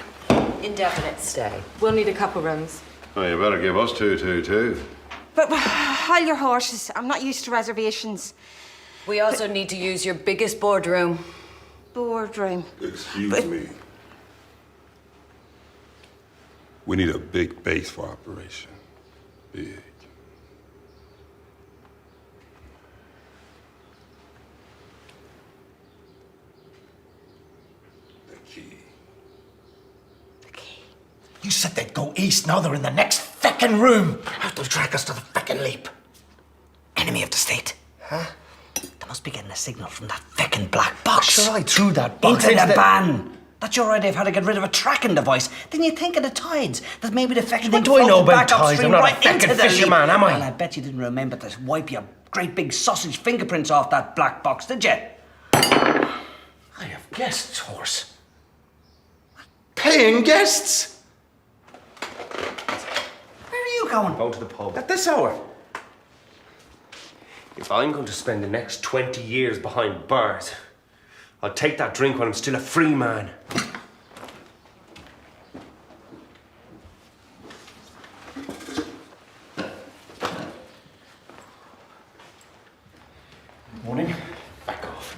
Indefinite stay. We'll need a couple rooms. Oh, you better give us two. But hile your horses. I'm not used to reservations. We also need to use your biggest boardroom. Boardroom. Excuse me. We need a big base for operation. Big. You said they'd go east, now they're in the next feckin' room. They'll track us to the feckin' leap. Enemy of the state. Huh? They must be getting a signal from that feckin' black box. Sure, I threw that box into the ban. That's your idea of how to get rid of a tracking device. Then you think of the tides. That maybe the feckin' thing What do I know floated about back tides? upstream I'm not a right into feckin' the fisherman, leap. am I? Well, I bet you didn't remember to wipe your great big sausage fingerprints off that black box, did you? I have guests, horse. Paying guests? Where are you going? Going to the pub. At this hour? If I'm going to spend the next 20 years behind bars, I'll take that drink when I'm still a free man. Morning. Back off.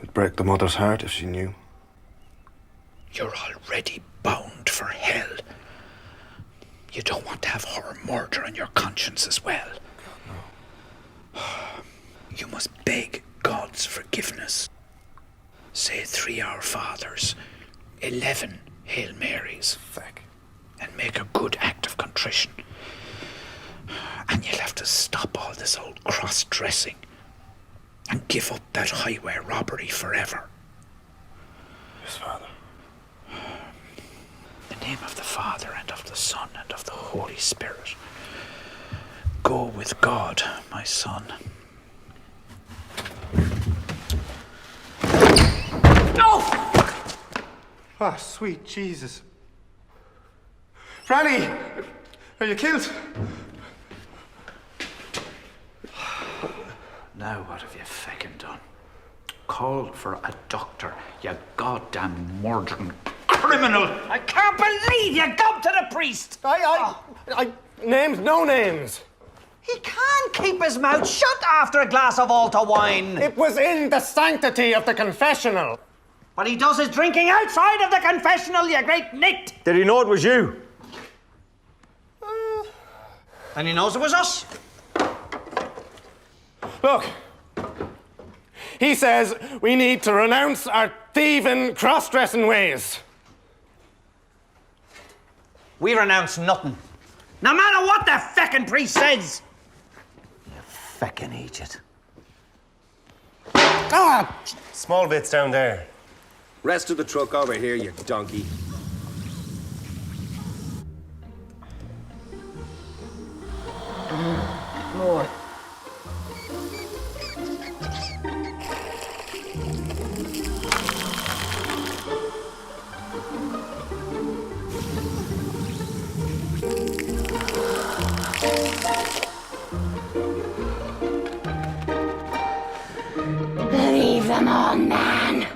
It'd break the mother's heart if she knew. You're already bound for hell. You don't want to have her murder on your conscience as well. No. You must beg God's forgiveness. Say 3 Our Fathers, 11 Hail Marys. And make a good act of contrition. And you'll have to stop all this old cross-dressing and give up that highway robbery forever. Yes, Father. In the name of the Father, and of the Son, and of the Holy Spirit. Go with God, my son. No! Ah, sweet Jesus. Franny! Are you killed? Now what have you feckin' done? Call for a doctor, you goddamn murdering criminal! I can't believe you gone to the priest! I names, no names. He can't keep his mouth shut after a glass of altar wine. It was in the sanctity of the confessional. What he does is drinking outside of the confessional, you great nit! Did he know it was you? And he knows it was us. Look, he says we need to renounce our thieving, cross-dressing ways. We renounce nothing. No matter what the feckin' priest says. You feckin' idiot. Ah! Small bits down there. Rest of the truck over here, you donkey. More. Leave them on, man.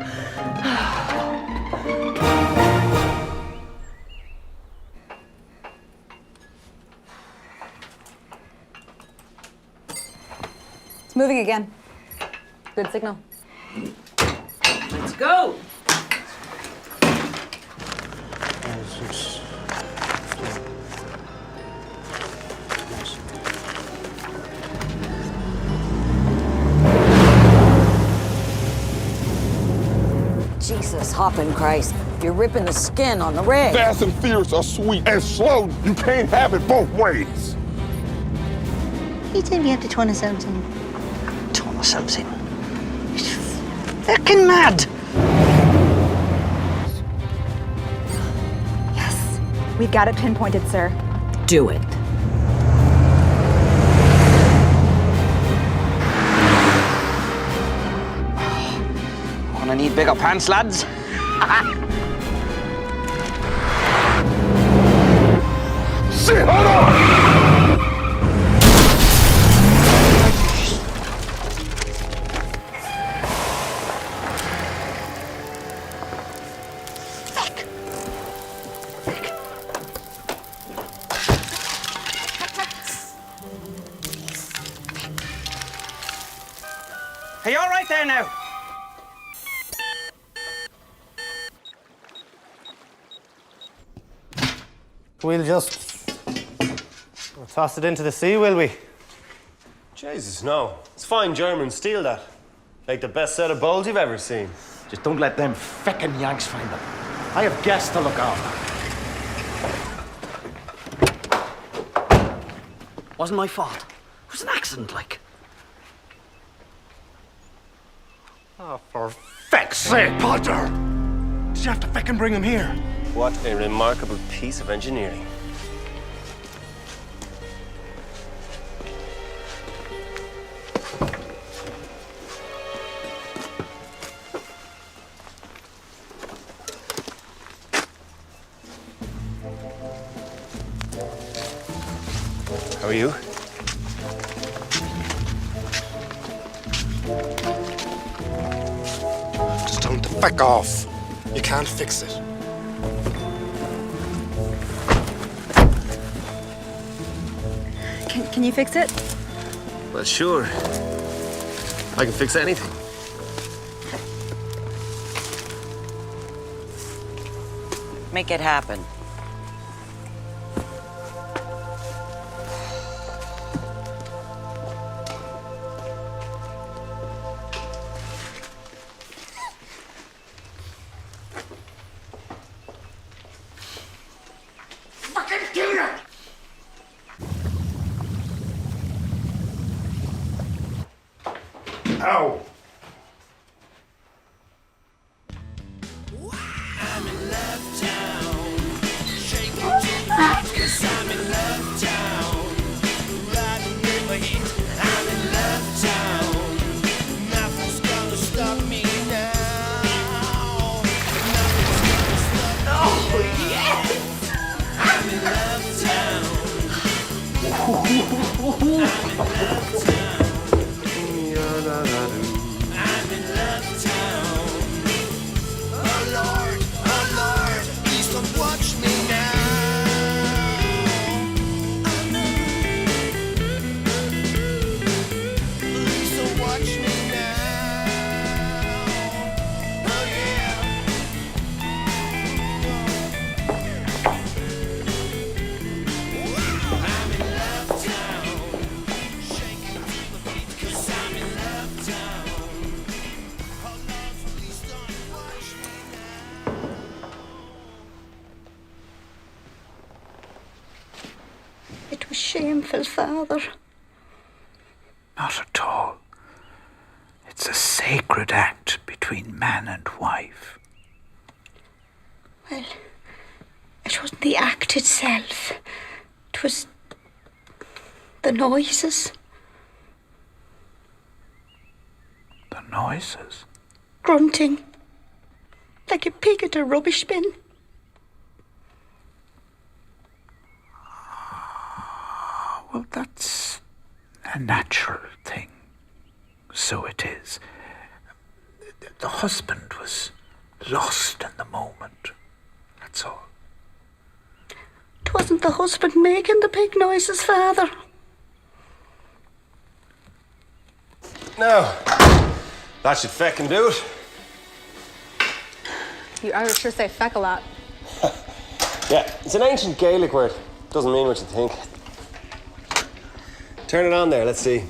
It's moving again. Good signal. Let's go. hopping, Christ. You're ripping the skin on the rig. Fast and furious are sweet and slow. You can't have it both ways. You tell me you have to turn us out in. Turn ourselves in. He's fucking mad. Yes. We've got it pinpointed, sir. Do it. Gonna need bigger pants, lads. Shit, hold on! Are you all right there now? We'll just toss it into the sea, will we? Jesus, no. It's fine German steel, that. Like the best set of bowls you've ever seen. Just don't let them feckin' Yanks find them. I have guests to look after. Wasn't my fault. It was an accident, like. Oh, for feck's sake, Potter! Did you have to feckin' bring him here? What a remarkable piece of engineering. How are you? Just tell him to feck off. You can't fix it. Can you fix it? Well, sure. I can fix anything. Make it happen. Fucking do it! Ow! It was shameful, Father. Not at all. It's a sacred act between man and wife. Well, it wasn't the act itself. It was the noises. The noises? Grunting. Like a pig at a rubbish bin. Well, that's a natural thing. So it is. The husband was lost in the moment. That's all. It wasn't the husband making the pig noises, Father. No. That should feckin' do it. You Irish sure say feck a lot. Yeah, it's an ancient Gaelic word. Doesn't mean what you think. Turn it on there, let's see.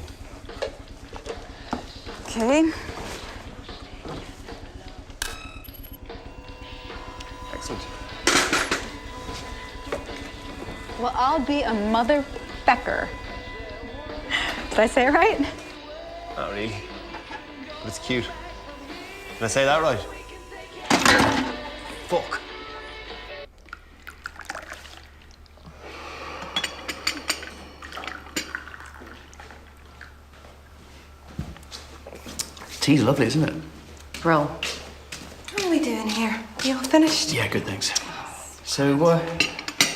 Okay. Well, I'll be a mother fecker. Did I say it right? Not really. But it's cute. Did I say that right? Fuck. Tea's lovely, isn't it? Bro. What are we doing here? You all finished? Yeah, good, thanks. So, what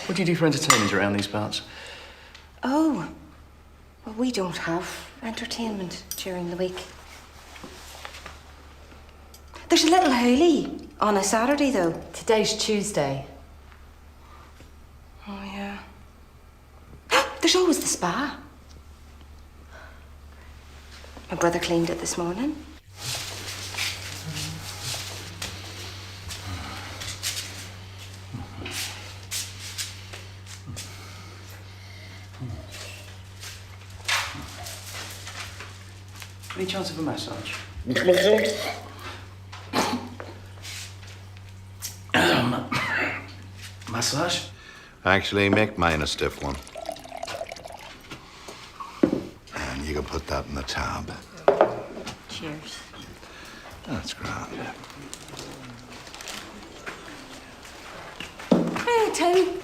do you do for entertainment around these parts? Oh. Well, we don't have entertainment during the week. There's a little hoolie on a Saturday, though. Today's Tuesday. Oh, yeah. There's always the spa. My brother cleaned it this morning. Any chance of a massage? Massage? Actually, make mine a stiff one. And you can put that in the tab. Cheers. That's grand. Hey, Tim.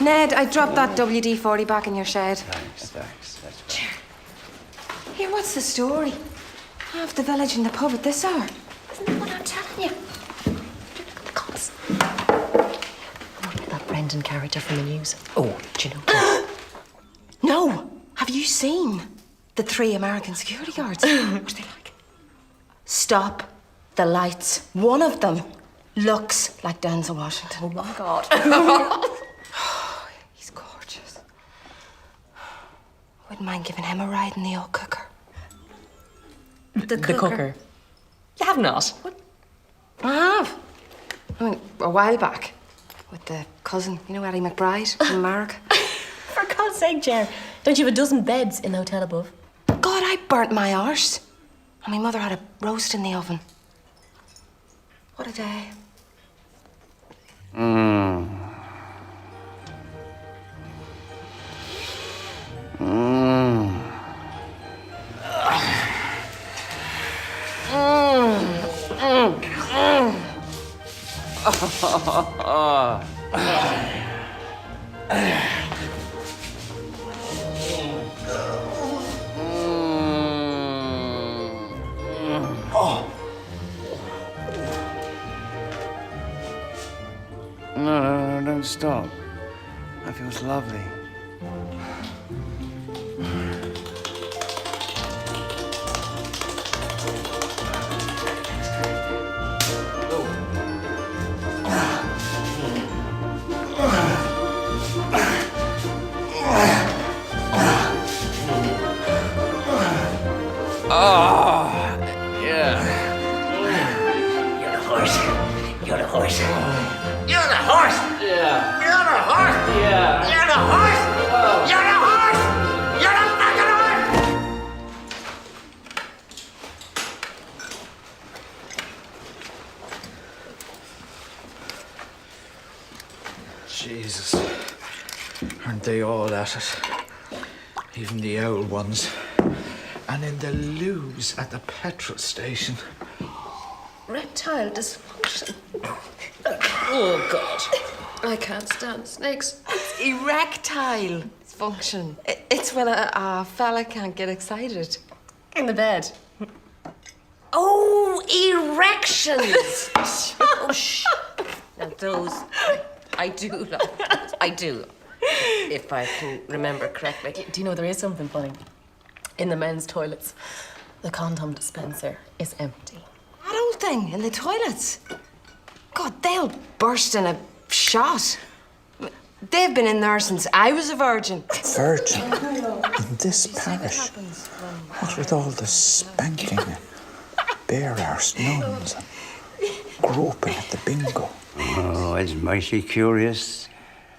Ned, I dropped that WD-40 back in your shed. Thanks. That's Cheers. Here, what's the story? Half the village in the pub at this hour. Isn't that what I'm telling you? The cops. What about that Brendan character from the news? Oh, do you know? No. Have you seen the 3 American security guards? What are they like? Stop the lights. One of them looks like Denzel Washington. Oh, my God. He's gorgeous. Wouldn't mind giving him a ride in the old cooker. The cooker. You have not? What? I have. I mean, a while back. With the cousin, you know, Eddie McBride from America. For God's sake, Jer. Don't you have a dozen beds in the hotel above? God, I burnt my arse. And my mother had a roast in the oven. What a day. No, don't stop. That feels lovely. You're the horse. You're the horse. Yeah. You're the horse. Yeah. You're the horse. You're the horse. You're the fucking horse. Jesus. Aren't they all at it? Even the old ones. And in the loos at the petrol station. Reptile dysfunction. Oh, God. I can't stand snakes. It's erectile dysfunction. It's when a fella can't get excited. In the bed. Oh, erections. Oh, shh. Now, those, I do love. I do. If I can remember correctly. Do you know there is something funny? In the men's toilets, the condom dispenser is empty. That old thing in the toilets. God, they'll burst in a shot. They've been in there since I was a virgin. Virgin? In this parish? What with all the spanking and bare-arsed nuns and groping at the bingo? Oh, it's mighty curious,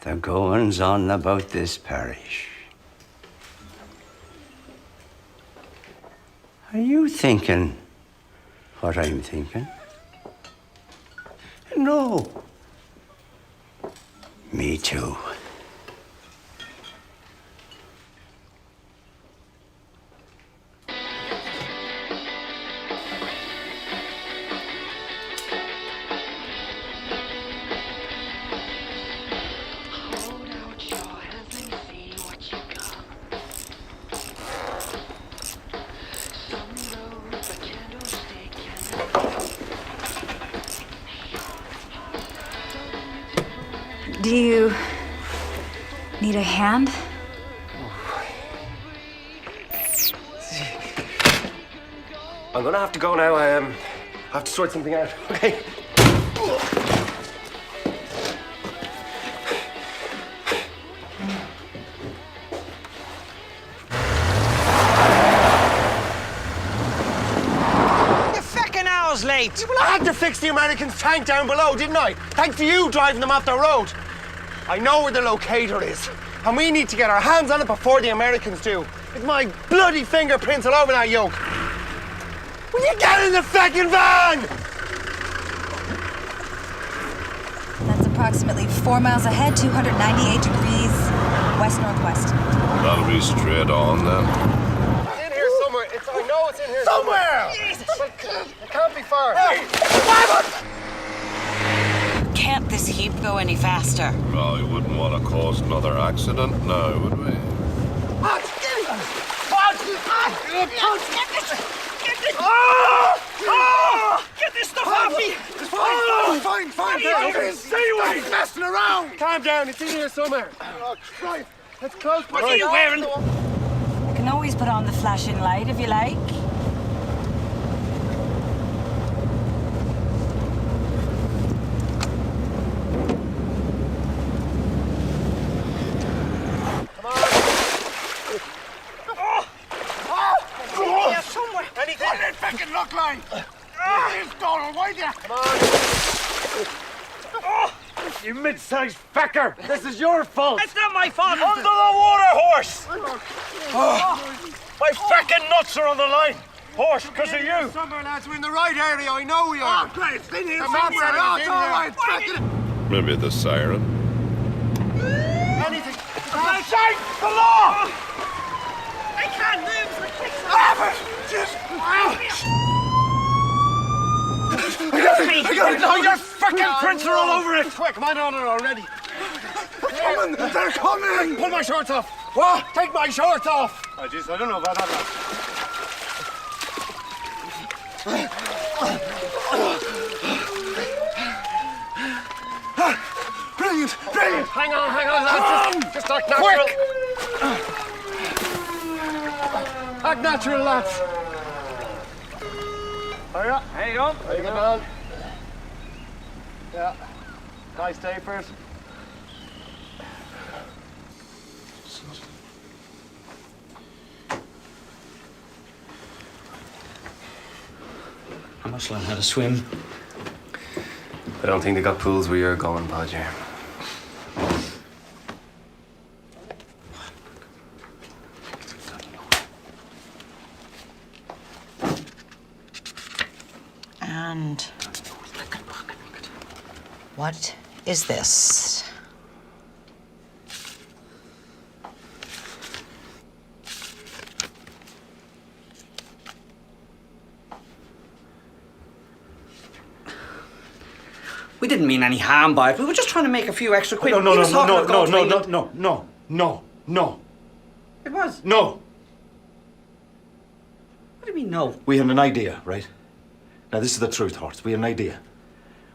the goings on about this parish. Are you thinking what I'm thinking? No, Me too. Do you need a hand? I'm gonna have to go now. I have to sort something out. Okay. Late. Well, I had to fix the Americans' tank down below, didn't I? Thanks to you driving them off the road. I know where the locator is, and we need to get our hands on it before the Americans do. With my bloody fingerprints all over that yoke. Will you get in the fucking van? That's approximately 4 miles ahead, 298 degrees west-northwest. That'll be straight on then. It's in here somewhere. I know it's in here somewhere. Jesus. It can't be far. Can't this heap go any faster? Well, we wouldn't want to cause another accident now, would we? Get this stuff off me! Fine. Stay messing around! Calm down. It's in here somewhere. Right. Let's close. What are you wearing? You can always put on the flashing light if you like. Anything? What did it fucking look like? This Donald, why you? Come on. You mid-sized fecker! This is your fault! It's not my fault! Under the water, horse! My fucking nuts are on the line! Horse, because of you! Somewhere, lads, we're in the right area, I know we are. Oh, great, it's in here The map somewhere. said it's all right, fucking... Maybe the siren. Anything. Shine the law! I can't move, the kicks I got it! Oh, your fucking prints are all over it! Quick, mine on it already. They're coming! Pull my shorts off. What? Take my shorts off! Oh, jeez, I don't know about that, Brilliant! Hang on, lads. Just act natural. Quick! Act natural, lads. Hurry up. How you going? How you getting on? Yeah. Nice day first. I must learn how to swim. I don't think they got pools where you're going, Podger. And what is this? We didn't mean any harm by it. We were just trying to make a few extra quid. No. We were talking about going to England. No. It was. No. What do you mean, no? We had an idea, right? Now, this is the truth, Horst. We had an idea.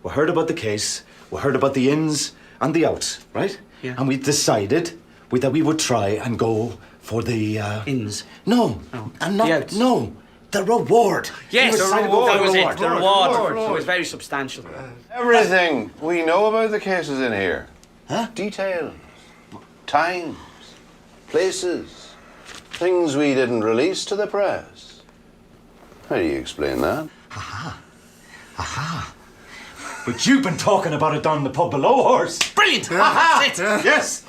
We heard about the case, we heard about the ins and the outs, right? Yeah. And we decided that we would try and go for the... Ins? No. No. And not... The outs? No. The reward. Yes, We were trying to go for that was the it. The reward. It was very substantial. Everything we know about the cases in here. Huh? Details, times, places, things we didn't release to the press. How do you explain that? Aha. But you've been talking about it down in the pub below, Horst. Brilliant. Aha. That's it. Yes.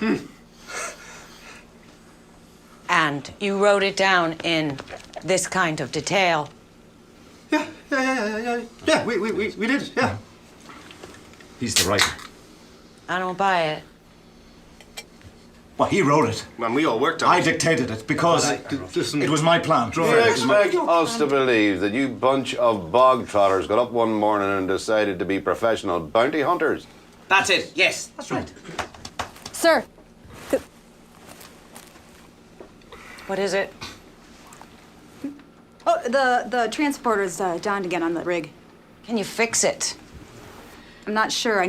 And you wrote it down in this kind of detail. Yeah, we did, yeah. He's the writer. I don't buy it. Well, he wrote it. And we all worked on it. I dictated it because it was my plan. Do you expect us to believe that you bunch of bog trotters got up one morning and decided to be professional bounty hunters? That's it. Yes, that's right. Sir. What is it? Oh, the transporter's down again on the rig. Can you fix it? I'm not sure. I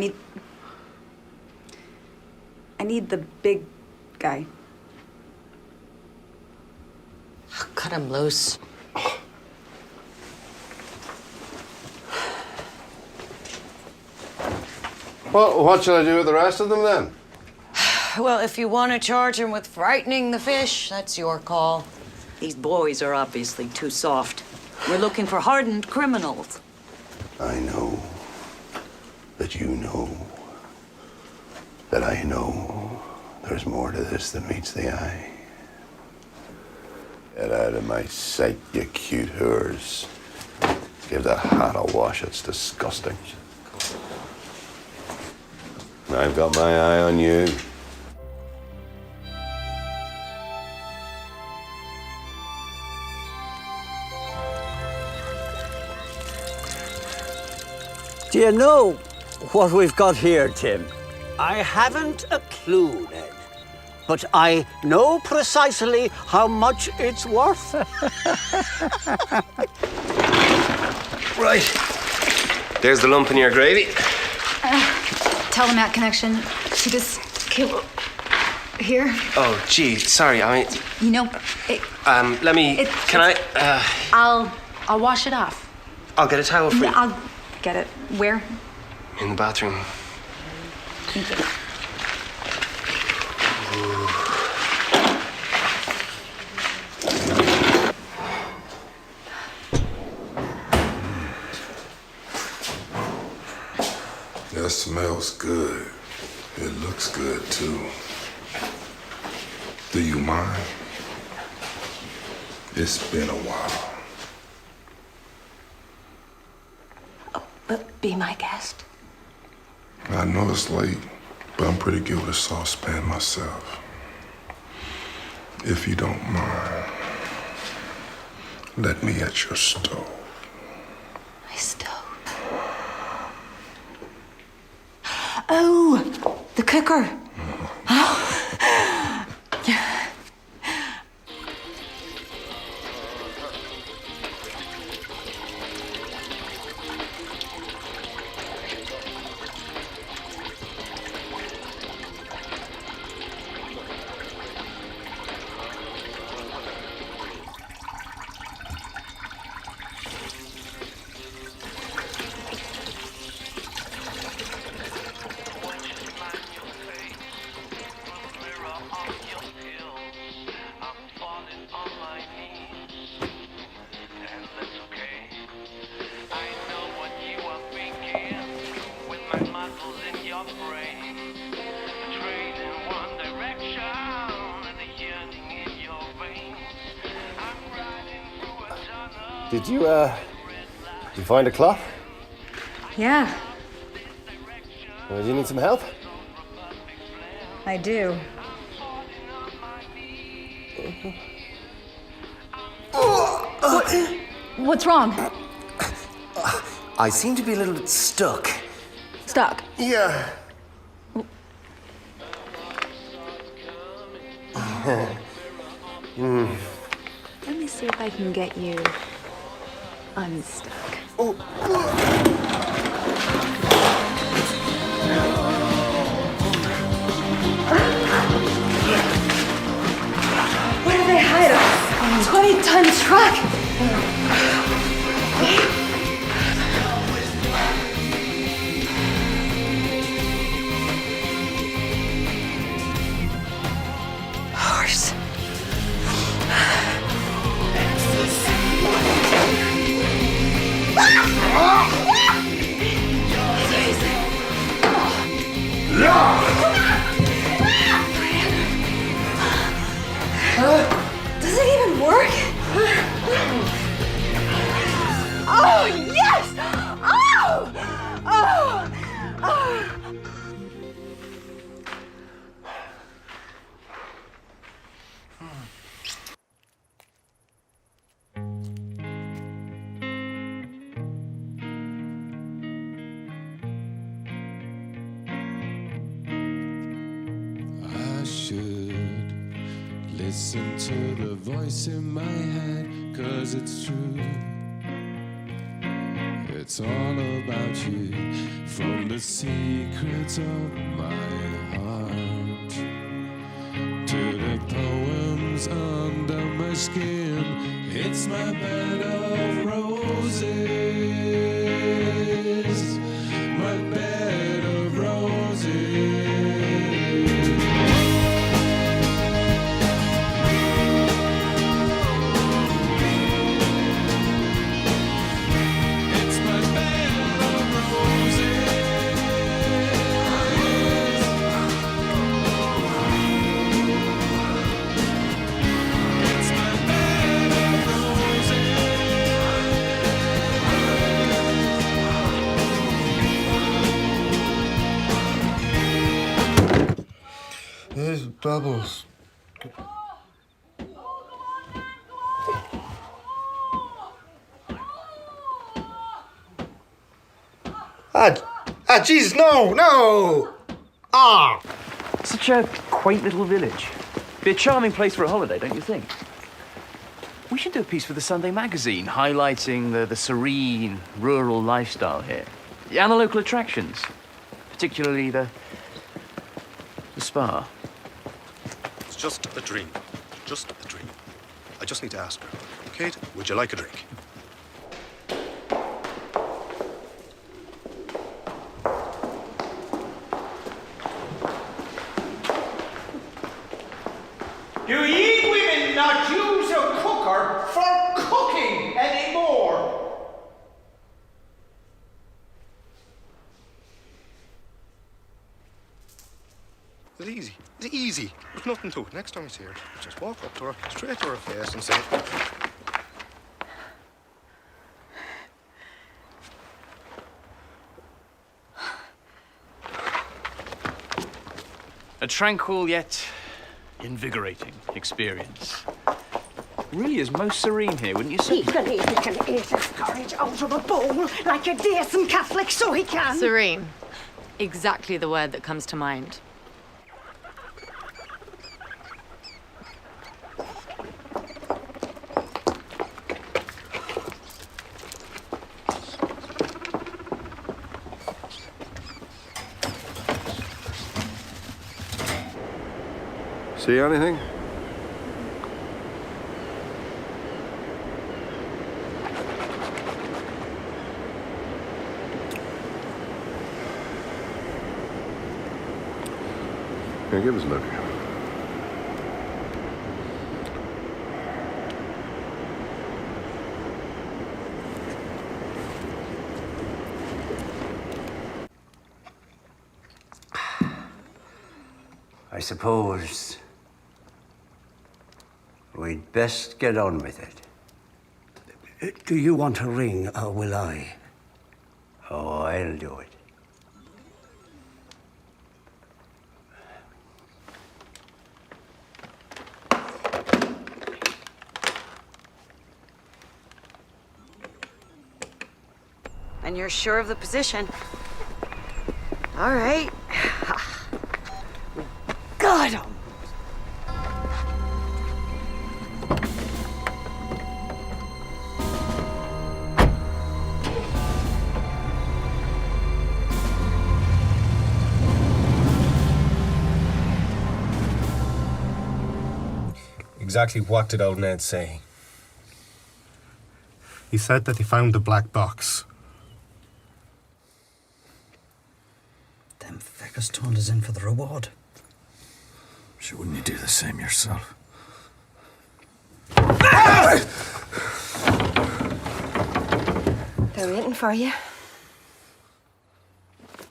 need the big guy. Cut him loose. Well, what shall I do with the rest of them then? Well, if you want to charge him with frightening the fish, that's your call. These boys are obviously too soft. We're looking for hardened criminals. I know that you know that I know there's more to this than meets the eye. Get out of my sight, you cute whores. Give that hat a wash, it's disgusting. I've got my eye on you. Do you know what we've got here, Tim? I haven't a clue, Ned. But I know precisely how much it's worth. Right. There's the lump in your gravy. Telemat connection to this cable here. Oh, gee, sorry. I mean, You know, it, let me. Can I? I'll wash it off. I'll get a towel for you. I'll get it. Where? In the bathroom. Thank you. That smells good. It looks good, too. Do you mind? It's been a while. But be my guest. I know it's late, but I'm pretty good with a saucepan myself. If you don't mind, let me at your stove. My stove. Oh, the cooker. Oh. Did you find a cloth? Yeah, Do you need some help? I do. What's wrong? I seem to be a little bit stuck. Stuck. Yeah. Let me see if I can get you unstuck. Where do they hide us? 20-ton truck. Horse. Does it even work? Oh, yes! Oh! Oh! Oh! Listen to the voice in my head, 'cause it's true. It's all about you, from the secrets of my heart to the poems under my skin. It's my bed of roses, my bed of roses. There's bubbles. Jesus, no! Ah! Such a quaint little village. Be a charming place for a holiday, don't you think? We should do a piece for the Sunday magazine, highlighting the serene, rural lifestyle here. And the local attractions, particularly the spa. It's just a dream. Just a dream. I just need to ask her. Kate, would you like a drink? Do ye women not use a cooker for cooking anymore? It's easy. It's easy. There's nothing to it. Next time I see her, just walk up to her, straight to her face and say, A tranquil yet invigorating experience. Really is most serene here, wouldn't you say? He can eat his porridge out of a bowl like a decent Catholic, so he can. Serene. Exactly the word that comes to mind. See anything? Here, give us a look. I suppose we'd best get on with it. Do you want a ring, or will I? Oh, I'll do it. And you're sure of the position? All right. Got him. Exactly what did old Ned say? He said that he found the black box. Them feckers turned us in for the reward. Sure, wouldn't you do the same yourself? They're waiting for you.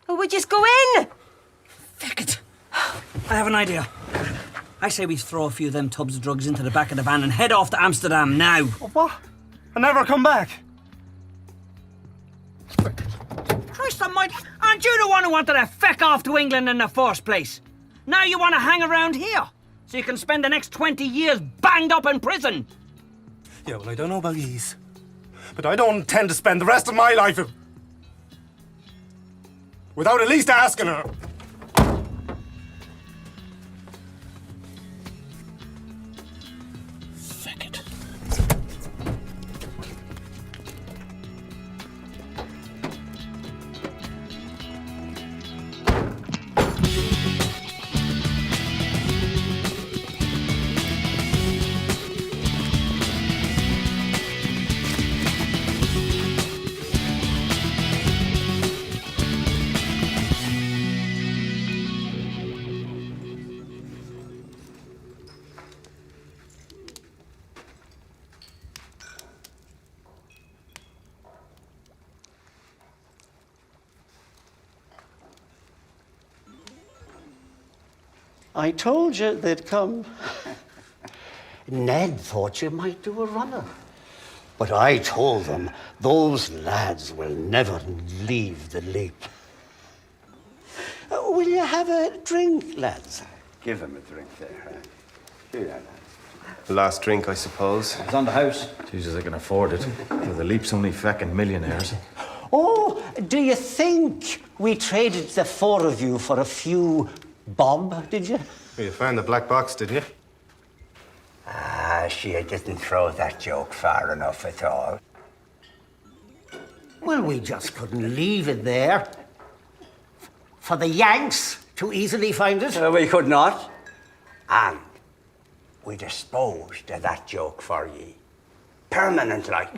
Oh, we just go in! Feck it. I have an idea. I say we throw a few of them tubs of drugs into the back of the van and head off to Amsterdam now. What? And never come back? Christ almighty, aren't you the one who wanted to feck off to England in the first place? Now you want to hang around here, so you can spend the next 20 years banged up in prison. Yeah, well, I don't know about yous, but I don't intend to spend the rest of my life without at least asking her. I told you they'd come. Ned thought you might do a runner. But I told them those lads will never leave the leap. Will you have a drink, lads? Give him a drink there. Here, lad. Last drink, I suppose. It's on the house. Jesus, I can afford it. The Leap's only feckin' millionaires. Oh, do you think we traded the four of you for a few bob, did you? Well, you found the black box, didn't you? She didn't throw that joke far enough at all. Well, we just couldn't leave it there. For the Yanks to easily find it. We could not. And we disposed of that joke for ye. Permanent like.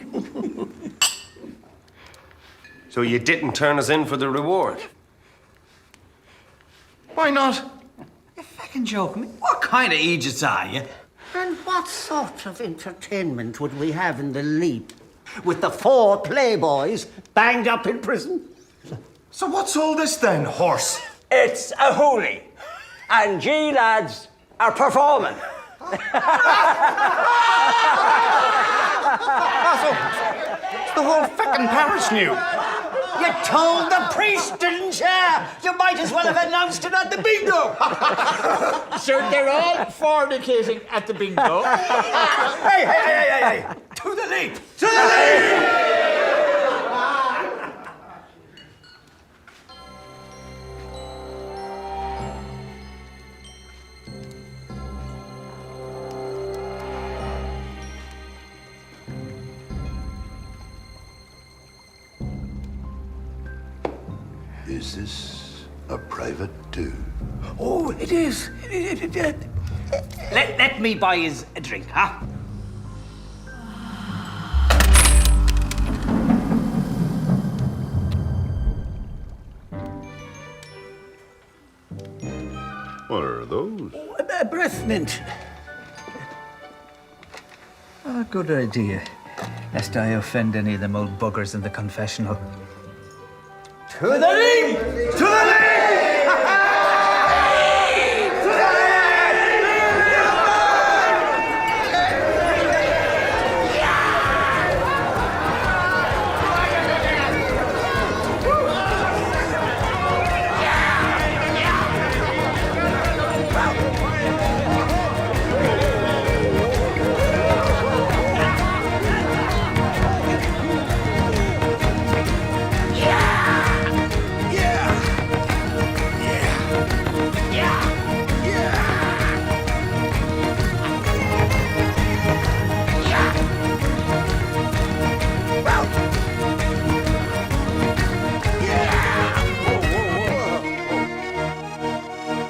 So you didn't turn us in for the reward? Why not? You're fucking joking. What kind of idiots are you? And what sort of entertainment would we have in the Leap with the four playboys banged up in prison? So what's all this then, horse? It's a hoolie. And ye lads are performing. The whole fucking parish knew. You told the priest, didn't you? You might as well have announced it at the bingo. So they're all fornicating at the bingo. Hey! To the Leap! To the Leap! Is this a private too? Oh, it is. Let me buy his a drink, huh? What are those? Breath mint. Oh, good idea. Lest I offend any of them old buggers in the confessional. To the Leap! To the Leap!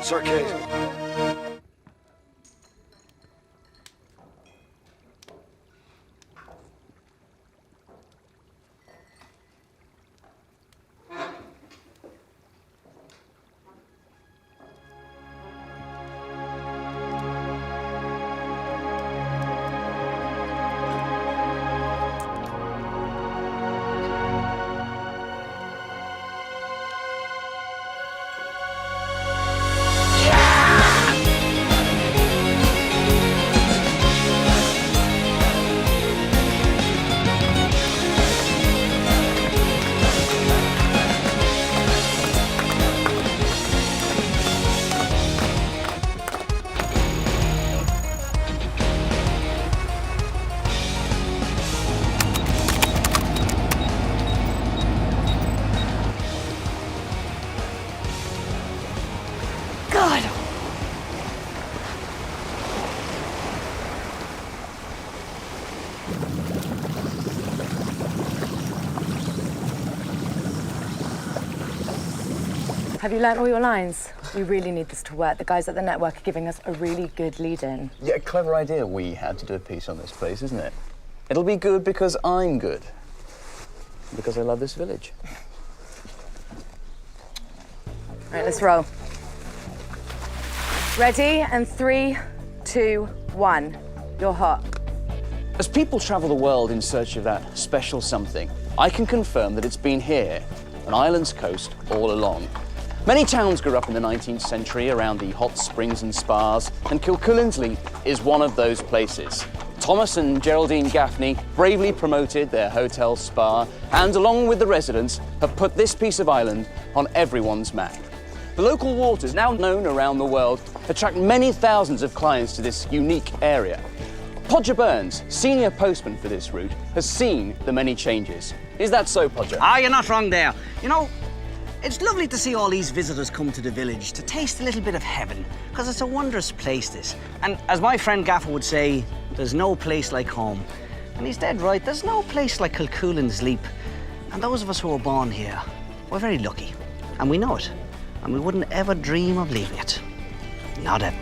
Sarcasm. Have you learnt all your lines? We really need this to work. The guys at the network are giving us a really good lead-in. Yeah, clever idea we had to do a piece on this place, isn't it? It'll be good because I'm good. Because I love this village. All right, let's roll. Ready? And 3, 2, 1. You're hot. As people travel the world in search of that special something, I can confirm that it's been here, on Ireland's coast, all along. Many towns grew up in the 19th century around the hot springs and spas, and Kilcullen's Leap is one of those places. Thomas and Geraldine Gaffney bravely promoted their hotel spa and, along with the residents, have put this piece of island on everyone's map. The local waters, now known around the world, attract many thousands of clients to this unique area. Podger Burns, senior postman for this route, has seen the many changes. Is that so, Podger? Ah, you're not wrong there. You know, it's lovely to see all these visitors come to the village to taste a little bit of heaven, because it's a wondrous place, this. And as my friend Gaffer would say, there's no place like home. And he's dead right, there's no place like Kilcullen's Leap. And those of us who were born here, we're very lucky. And we know it. And we wouldn't ever dream of leaving it. Not ever.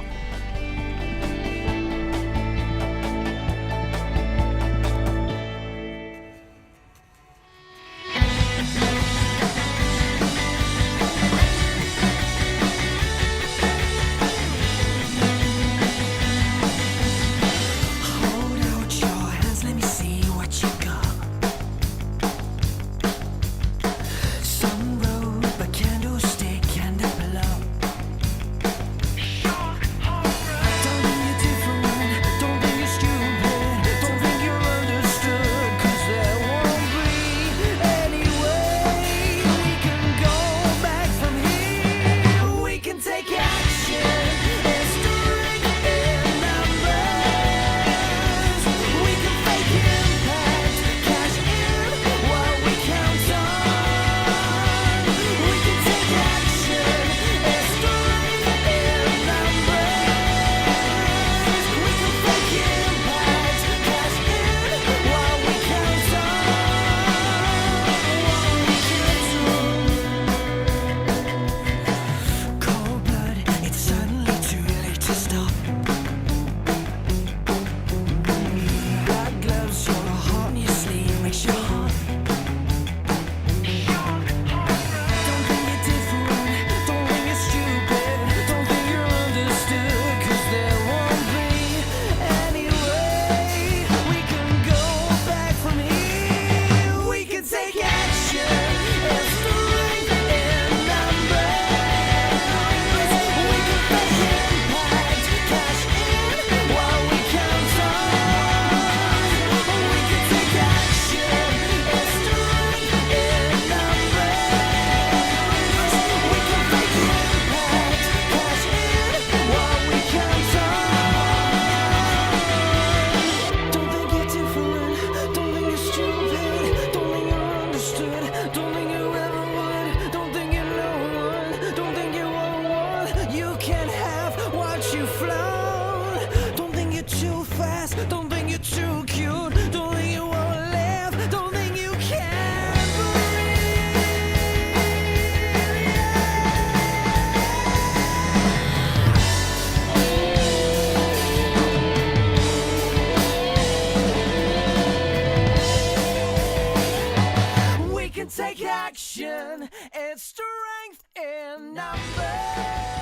Take action, it's strength in numbers.